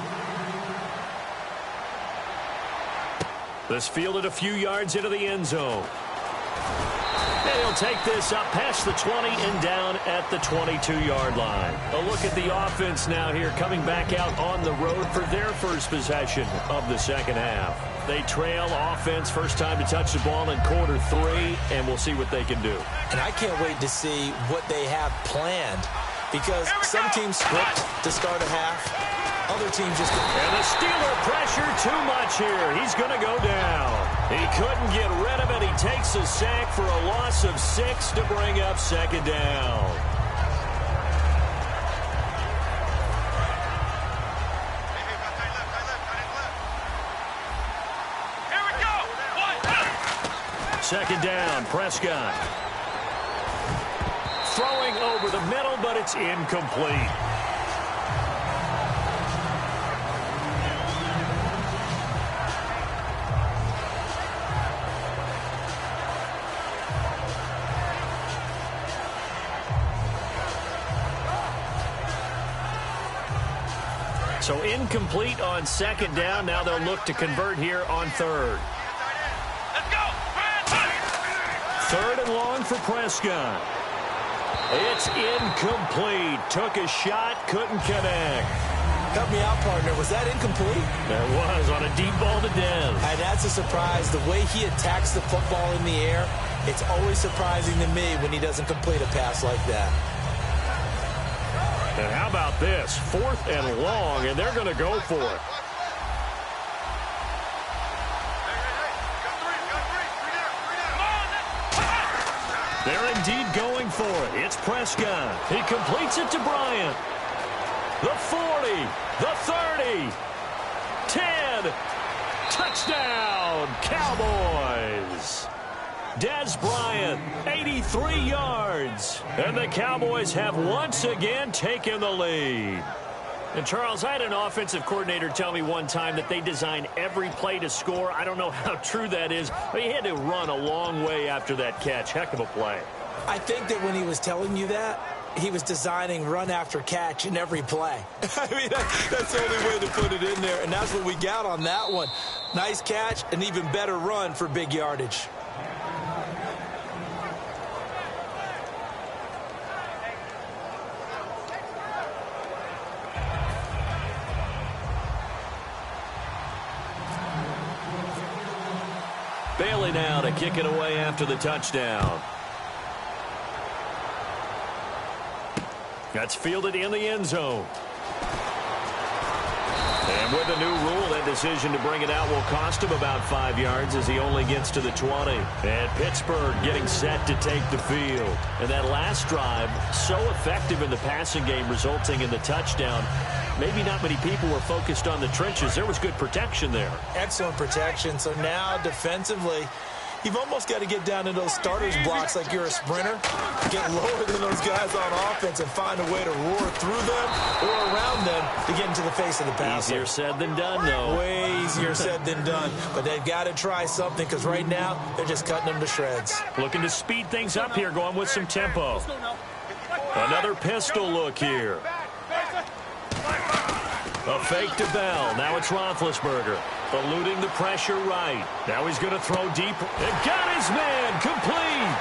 This fielded a few yards into the end zone. And he'll take this up past the 20 and down at the 22-yard line. A look at the offense now here, coming back out on the road for their first possession of the second half. They trail offense, first time to touch the ball in quarter 3, and we'll see what they can do. And I can't wait to see what they have planned, because some teams script to start a half. Other teams just... And the Steeler pressure too much here. He's going to go down. He couldn't get rid of it. He takes a sack for a loss of 6 to bring up second down. Here we go. Second down, Prescott. Throwing over the middle, but it's incomplete. So incomplete on second down. Now they'll look to convert here on third. Let's go. Third and long for Prescott. It's incomplete. Took a shot, couldn't connect. Help me out, partner. Was that incomplete? That was on a deep ball to Dez. And that's a surprise. The way he attacks the football in the air, it's always surprising to me when he doesn't complete a pass like that. And how about this? 4th and long, and they're going to go for it. They're indeed going for it. It's Prescott. He completes it to Bryant. the 40, the 30, 10. Touchdown, Cowboys. Dez Bryant, 83 yards. And the Cowboys have once again taken the lead. And, Charles, I had an offensive coordinator tell me one time that they design every play to score. I don't know how true that is, but he had to run a long way after that catch. Heck of a play. I think that when he was telling you that, he was designing run after catch in every play. I mean, that's the only way to put it in there, and that's what we got on that one. Nice catch, an even better run for big yardage. Bailey now to kick it away after the touchdown. That's fielded in the end zone. And with the new rule, that decision to bring it out will cost him about 5 yards as he only gets to the 20. And Pittsburgh getting set to take the field. And that last drive, so effective in the passing game, resulting in the touchdown. Maybe not many people were focused on the trenches. There was good protection there. Excellent protection. So now defensively, you've almost got to get down to those starters blocks like you're a sprinter. Get lower than those guys on offense and find a way to roar through them or around them to get into the face of the passer. Easier said than done, though. Way easier said than done. But they've got to try something because right now they're just cutting them to shreds. Looking to speed things up here, going with some tempo. Another pistol look here. A fake to Bell. Now it's Roethlisberger. Eluding the pressure right. Now he's going to throw deep. And got his man. Complete.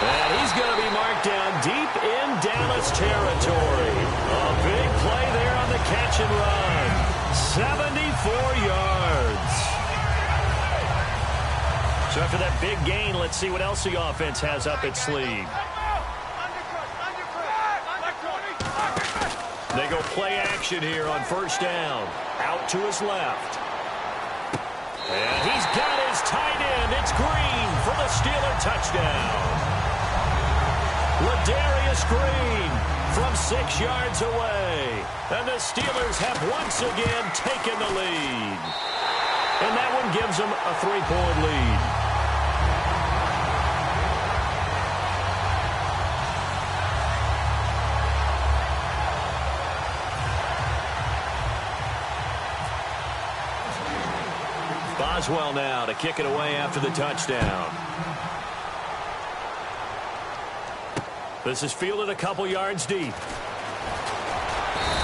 And he's going to be marked down deep in Dallas territory. A big play there on the catch and run. 74 yards. So after that big gain, let's see what else the offense has up its sleeve. They go play action here on first down. Out to his left. And he's got his tight end. It's Green for the Steeler touchdown. Ladarius Green from 6 yards away. And the Steelers have once again taken the lead. And that one gives them a 3-point lead. Boswell now to kick it away after the touchdown. This is fielded a couple yards deep.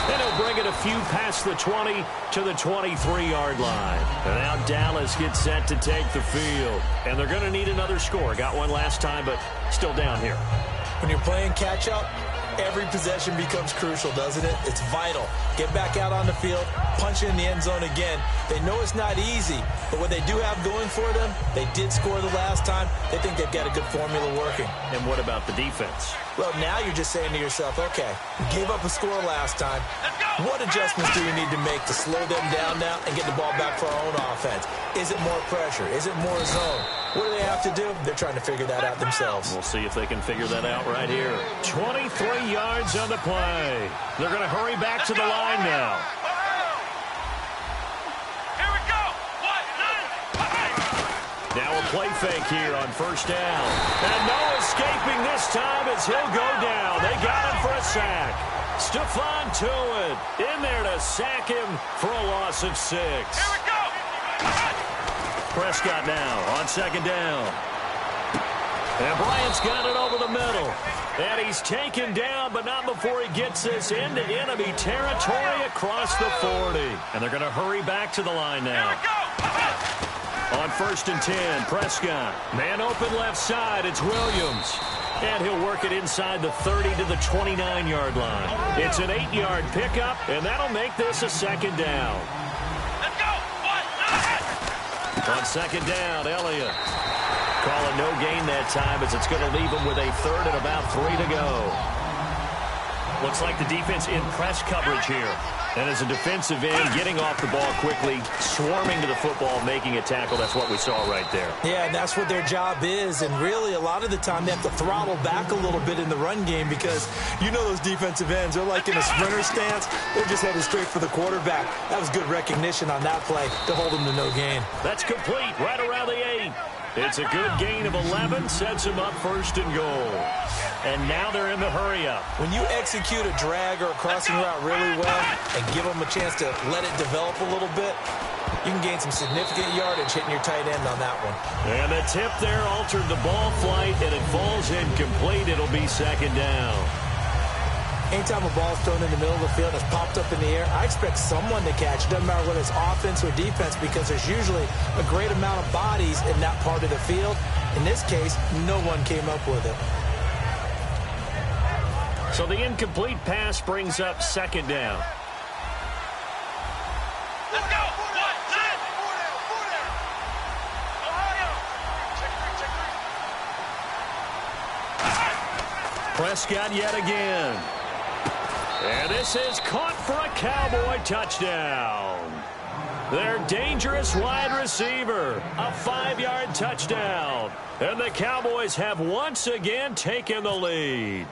And he'll bring it a few past the 20 to the 23-yard line. And now Dallas gets set to take the field. And they're going to need another score. Got one last time, but still down here. When you're playing catch-up, every possession becomes crucial, doesn't it? It's vital. Get back out on the field, punch it in the end zone again. They know it's not easy, but what they do have going for them, they did score the last time. They think they've got a good formula working. And what about the defense? Well, now you're just saying to yourself, okay, we gave up a score last time. What adjustments do we need to make to slow them down now and get the ball back for our own offense? Is it more pressure? Is it more zone? What do they have to do? They're trying to figure that out themselves. We'll see if they can figure that out right here. 23 yards on the play. They're going to hurry back to the line now. Here we go. Now a play fake here on first down. And no escaping this time as he'll go down. They got him for a sack. Stephon Tuitt in there to sack him for a loss of 6. Here we go. Prescott now on second down. And Bryant's got it over the middle. And he's taken down, but not before he gets this into enemy territory across the 40. And they're going to hurry back to the line now. On first and 10, Prescott. Man open left side, it's Williams. And he'll work it inside the 30 to the 29-yard line. It's an 8-yard pickup, and that'll make this a second down. Let's go. On second down, Elliott. Calling no gain that time as it's going to leave him with a third and about 3 to go. Looks like the defense in press coverage here. And as a defensive end, getting off the ball quickly, swarming to the football, making a tackle, that's what we saw right there. Yeah, and that's what their job is. And really, a lot of the time, they have to throttle back a little bit in the run game because you know those defensive ends, they're like in a sprinter stance. They're just headed straight for the quarterback. That was good recognition on that play to hold them to no gain. That's complete right around the 8. It's a good gain of 11, sets them up 1st and goal. And now they're in the hurry-up. When you execute a drag or a crossing route really well and give them a chance to let it develop a little bit, you can gain some significant yardage hitting your tight end on that one. And the tip there altered the ball flight, and it falls incomplete. It'll be 2nd down. Anytime a ball is thrown in the middle of the field and it's popped up in the air, I expect someone to catch. It doesn't matter whether it's offense or defense because there's usually a great amount of bodies in that part of the field. In this case, no one came up with it. So the incomplete pass brings up 2nd down. Let's go. Prescott yet again. And this is caught for a Cowboy touchdown. Their dangerous wide receiver, a 5-yard touchdown. And the Cowboys have once again taken the lead.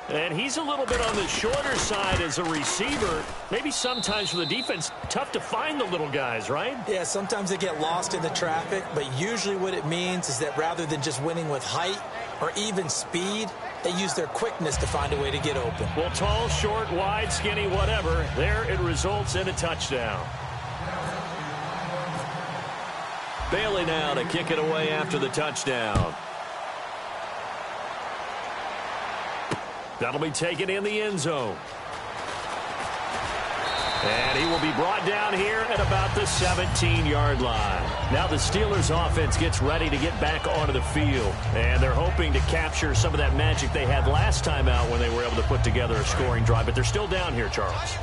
And he's a little bit on the shorter side as a receiver. Maybe sometimes for the defense, tough to find the little guys, right? Yeah, sometimes they get lost in the traffic, but usually what it means is that rather than just winning with height or even speed, they use their quickness to find a way to get open. Well, tall, short, wide, skinny, whatever, there it results in a touchdown. Bailey now to kick it away after the touchdown. That'll be taken in the end zone. And he will be brought down here at about the 17-yard line. Now the Steelers offense gets ready to get back onto the field. And they're hoping to capture some of that magic they had last time out when they were able to put together a scoring drive. But they're still down here, Charles.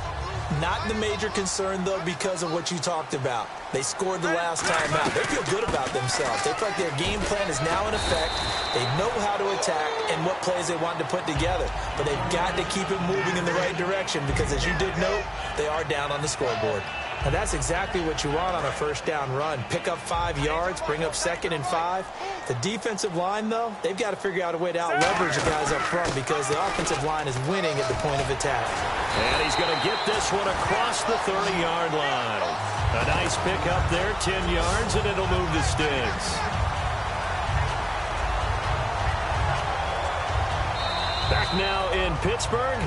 Not the major concern, though, because of what you talked about. They scored the last time out. They feel good about themselves. They feel like their game plan is now in effect. They know how to attack and what plays they want to put together. But they've got to keep it moving in the right direction because, as you did note, they are down on the scoreboard. And that's exactly what you want on a 1st down run. Pick up 5 yards, bring up 2nd and 5. The defensive line, though, they've got to figure out a way to out-leverage the guys up front because the offensive line is winning at the point of attack. And he's going to get this one across the 30-yard line. A nice pick up there, 10 yards, and it'll move the sticks. Back now in Pittsburgh.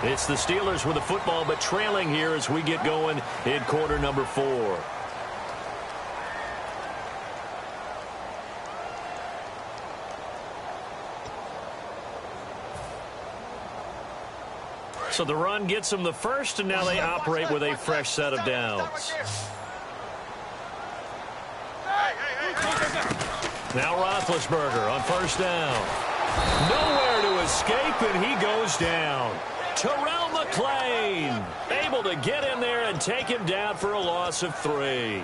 It's the Steelers with the football, but trailing here as we get going in quarter number 4. So the run gets them the first, and now they operate with a fresh set of downs. Now Roethlisberger on 1st down. Nowhere to escape, and he goes down. Terrell McClain able to get in there and take him down for a loss of 3.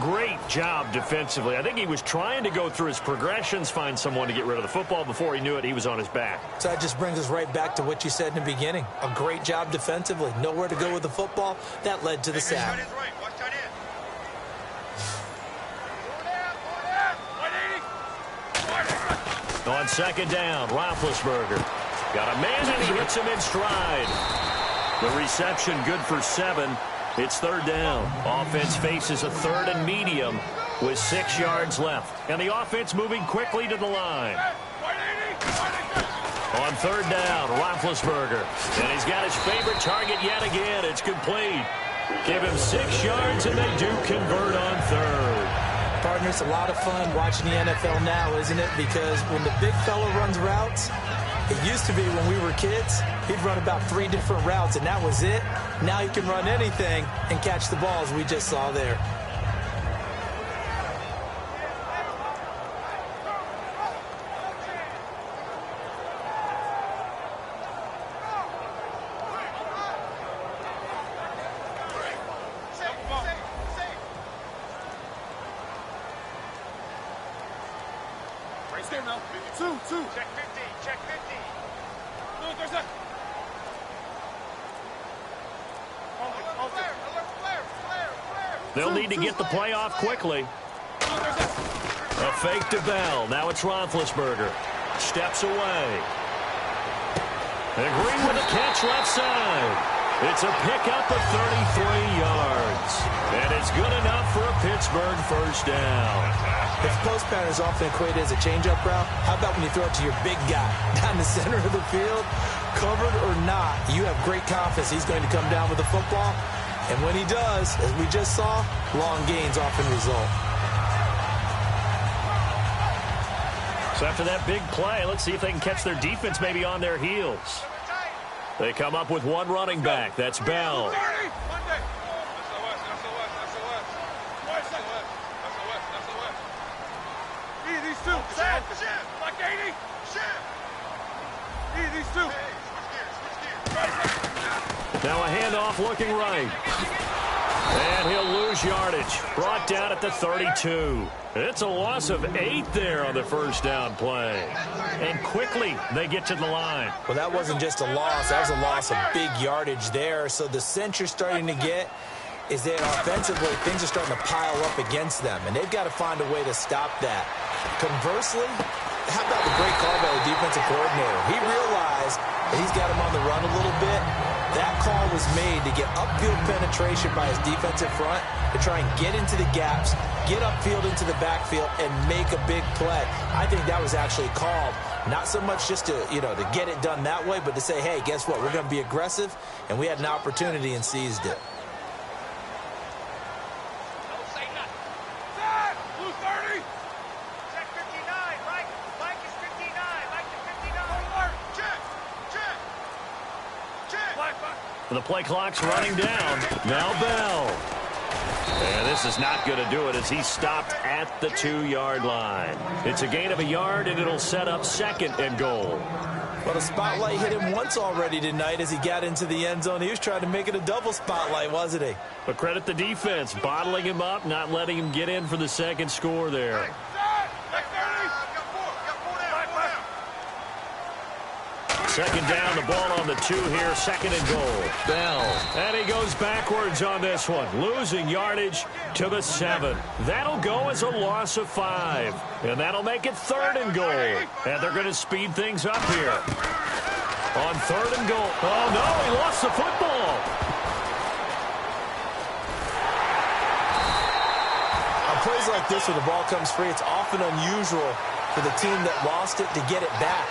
Great job defensively. I think he was trying to go through his progressions, find someone to get rid of the football. Before he knew it, he was on his back. So that just brings us right back to what you said in the beginning. A great job defensively. Nowhere to go with the football. That led to the sack. On 2nd down, Roethlisberger. Got a man, and he hits him in stride. The reception good for 7. It's 3rd down. Offense faces a 3rd and medium with 6 yards left. And the offense moving quickly to the line. On 3rd down, Roethlisberger. And he's got his favorite target yet again. It's complete. Give him 6 yards, and they do convert on 3rd. Partner, it's a lot of fun watching the NFL now, isn't it? Because when the big fella runs routes, it used to be when we were kids, he'd run about 3 different routes, and that was it. Now he can run anything and catch the balls we just saw there. Check 50, check 50. Look, there's a... They'll need to get the play off quickly. A fake to Bell. Now it's Roethlisberger. Steps away. And Green with a catch left side. It's a pickup of 33 yards. And it's good enough for a Pittsburgh first down. If post pattern is often equated as a change-up route, how about when you throw it to your big guy down the center of the field? Covered or not, you have great confidence he's going to come down with the football. And when he does, as we just saw, long gains often result. So after that big play, let's see if they can catch their defense maybe on their heels. They come up with one running back. That's Bell. Now a handoff looking right. And he'll lose yardage. Brought down at the 32. It's a loss of 8 there on the first down play. And quickly they get to the line. Well, that wasn't just a loss. That was a loss of big yardage there. So the sense you're starting to get is that offensively things are starting to pile up against them. And they've got to find a way to stop that. Conversely, how about the great call by the defensive coordinator? He realized that he's got him on the run a little bit. That call was made to get upfield penetration by his defensive front to try and get into the gaps, get upfield into the backfield, and make a big play. I think that was actually called not so much just to, to get it done that way, but to say, hey, guess what? We're going to be aggressive, and we had an opportunity and seized it. The play clock's running down. Now Bell. And this is not going to do it as he's stopped at the 2-yard line. It's a gain of a yard, and it'll set up 2nd and goal. Well, the spotlight hit him once already tonight as he got into the end zone. He was trying to make it a double spotlight, wasn't he? But credit the defense, bottling him up, not letting him get in for the second score there. Second down, the ball on the 2 here, 2nd and goal. Bell. And he goes backwards on this one, losing yardage to the 7. That'll go as a loss of 5. And that'll make it 3rd and goal. And they're going to speed things up here. On 3rd and goal. Oh, no, he lost the football. On plays like this where the ball comes free, it's often unusual for the team that lost it to get it back.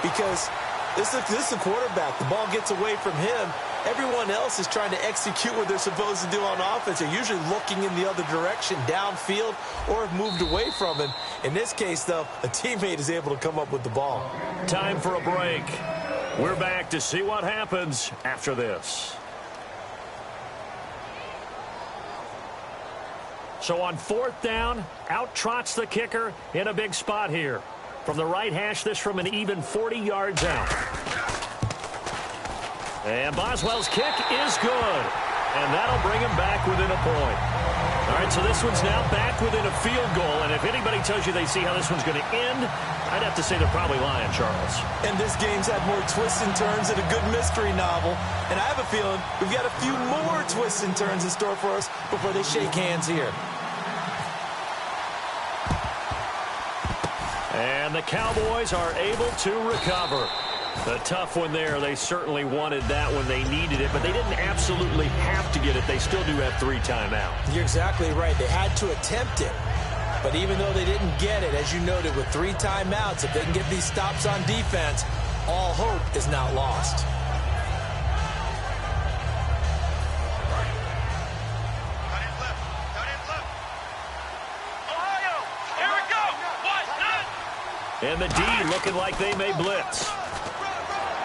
Because this is the quarterback. The ball gets away from him. Everyone else is trying to execute what they're supposed to do on offense. They're usually looking in the other direction, downfield, or have moved away from him. In this case, though, a teammate is able to come up with the ball. Time for a break. We're back to see what happens after this. So on 4th down, out trots the kicker in a big spot here. From the right hash, this from an even 40 yards out. And Boswell's kick is good. And that'll bring him back within a point. All right, so this one's now back within a field goal. And if anybody tells you they see how this one's going to end, I'd have to say they're probably lying, Charles. And this game's had more twists and turns than a good mystery novel. And I have a feeling we've got a few more twists and turns in store for us before they shake hands here. And the Cowboys are able to recover. A tough one there. They certainly wanted that when they needed it, but they didn't absolutely have to get it. They still do have 3 timeouts. You're exactly right. They had to attempt it. But even though they didn't get it, as you noted, with 3 timeouts, if they can get these stops on defense, all hope is not lost. And the D looking like they may blitz.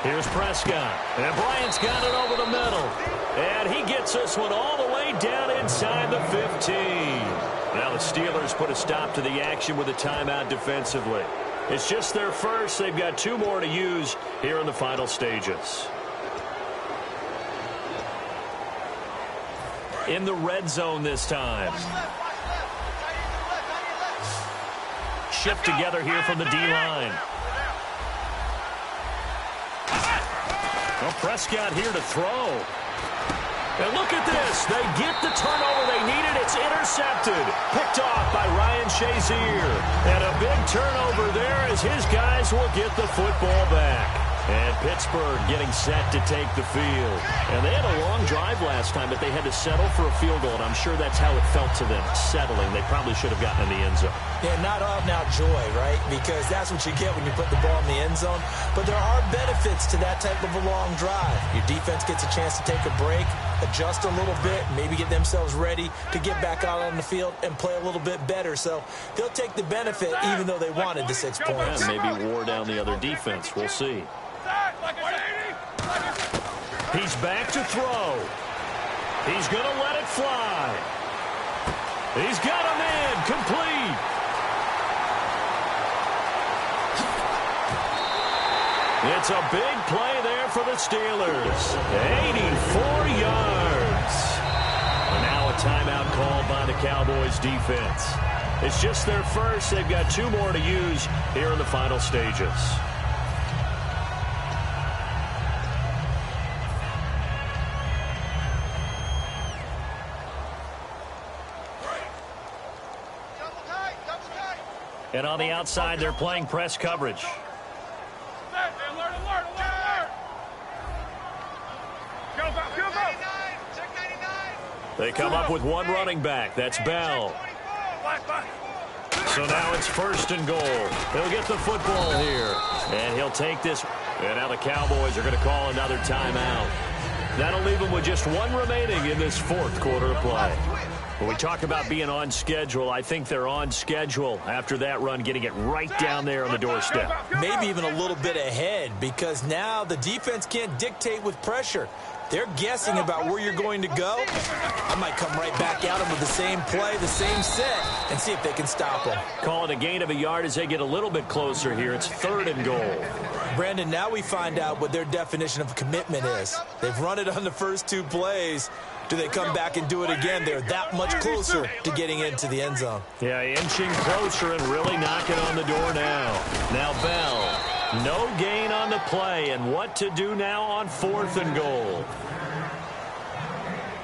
Here's Prescott. And Bryant's got it over the middle. And he gets this one all the way down inside the 15. Now the Steelers put a stop to the action with a timeout defensively. It's just their first. They've got 2 more to use here in the final stages. In the red zone this time. Shift together here from the D-line. Well, Prescott here to throw. And look at this. They get the turnover they needed. It's intercepted. Picked off by Ryan Shazier. And a big turnover there as his guys will get the football back. And Pittsburgh getting set to take the field. And they had a long drive last time, but they had to settle for a field goal, and I'm sure that's how it felt to them, settling. They probably should have gotten in the end zone. Yeah, not out-and-out joy, right? Because that's what you get when you put the ball in the end zone. But there are benefits to that type of a long drive. Your defense gets a chance to take a break, adjust a little bit, maybe get themselves ready to get back out on the field and play a little bit better. So they'll take the benefit even though they wanted the 6 points. And maybe wore down the other defense. We'll see. He's back to throw. He's going to let it fly. He's got him in. Complete. It's a big play there for the Steelers. 84 yards. And now a timeout called by the Cowboys defense. It's just their first. They've got 2 more to use here in the final stages. And on the outside, they're playing press coverage. They come up with one running back. That's Bell. So now it's 1st and goal. He'll get the football here. And he'll take this. And now the Cowboys are going to call another timeout. That'll leave them with just 1 remaining in this 4th quarter of play. When we talk about being on schedule, I think they're on schedule after that run, getting it right down there on the doorstep. Maybe even a little bit ahead, because now the defense can't dictate with pressure. They're guessing about where you're going to go. I might come right back at them with the same play, the same set, and see if they can stop them. Call it a gain of a yard as they get a little bit closer here. It's 3rd and goal. Brandon, now we find out what their definition of commitment is. They've run it on the first 2 plays. Do they come back and do it again? They're that much closer to getting into the end zone. Yeah, inching closer and really knocking on the door now. Now Bell. No gain on the play, and what to do now on 4th and goal.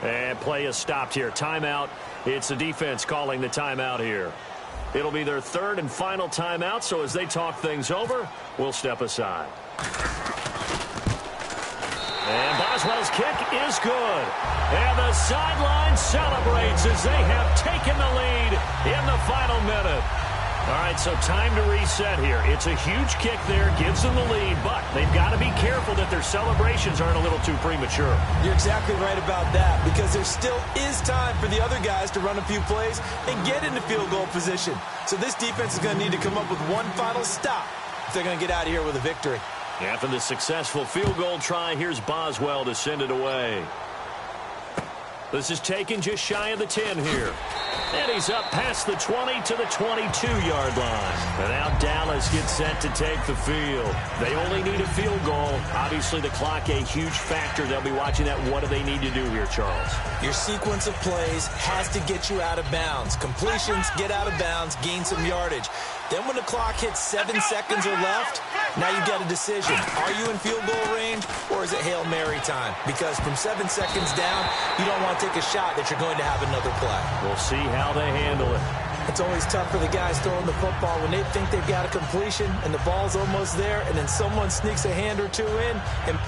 And play is stopped here. Timeout. It's the defense calling the timeout here. It'll be their 3rd and final timeout, so as they talk things over, we'll step aside. And Boswell's kick is good. And the sideline celebrates as they have taken the lead in the final minute. All right, so time to reset here. It's a huge kick there, gives them the lead, but they've got to be careful that their celebrations aren't a little too premature. You're exactly right about that, because there still is time for the other guys to run a few plays and get into field goal position. So this defense is going to need to come up with one final stop if they're going to get out of here with a victory. After the successful field goal try, here's Boswell to send it away. This is taken just shy of the 10 here. And he's up past the 20 to the 22-yard line. And now Dallas gets set to take the field. They only need a field goal. Obviously, the clock a huge factor. They'll be watching that. What do they need to do here, Charles? Your sequence of plays has to get you out of bounds. Completions, get out of bounds, gain some yardage. Then when the clock hits 7 seconds or left, now you've got a decision. Are you in field goal range, or is it Hail Mary time? Because from 7 seconds down, you don't want to take a shot that you're going to have another play. We'll see how they handle it. It's always tough for the guys throwing the football when they think they've got a completion and the ball's almost there, and then someone sneaks a hand or 2 in and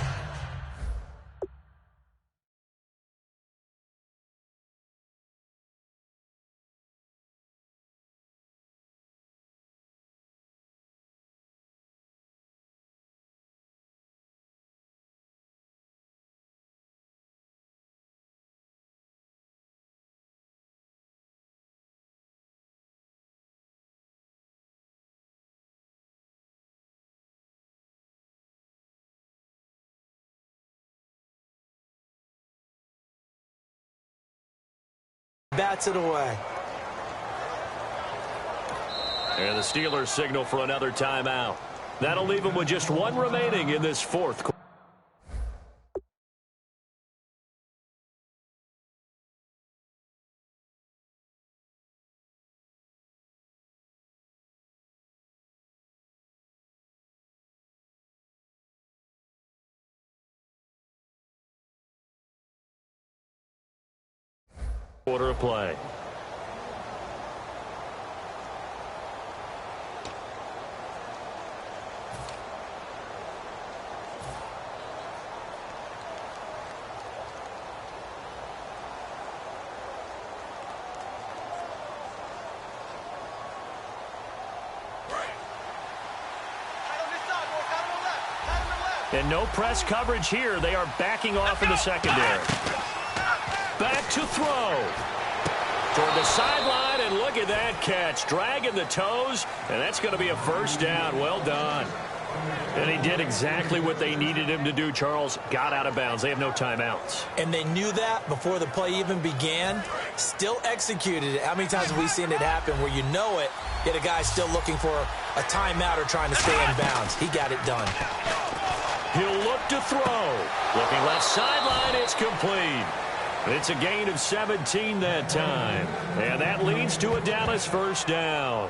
bats it away. And the Steelers signal for another timeout. That'll leave them with just 1 remaining in this 4th quarter. quarter of play. And no press coverage here. They are backing off in the secondary. Back to throw. Toward the sideline, and look at that catch. Dragging the toes, and that's going to be a first down. Well done. And he did exactly what they needed him to do, Charles. Got out of bounds. They have no timeouts. And they knew that before the play even began. Still executed it. How many times have we seen it happen where you know it, yet a guy's still looking for a timeout or trying to stay in bounds? He got it done. He'll look to throw. Looking left sideline, it's complete. It's a gain of 17 that time. And that leads to a Dallas first down.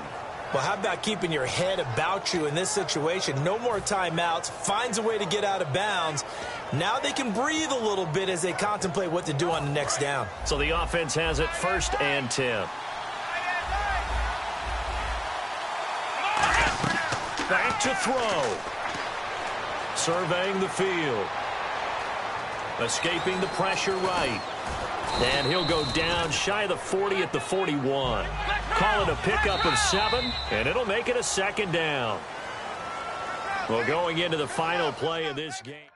Well, how about keeping your head about you in this situation? No more timeouts. Finds a way to get out of bounds. Now they can breathe a little bit as they contemplate what to do on the next down. So the offense has it 1st and 10. Back to throw. Surveying the field. Escaping the pressure right. And he'll go down shy of the 40 at the 41. Call it a pickup of 7, and it'll make it a 2nd down. Well, going into the final play of this game.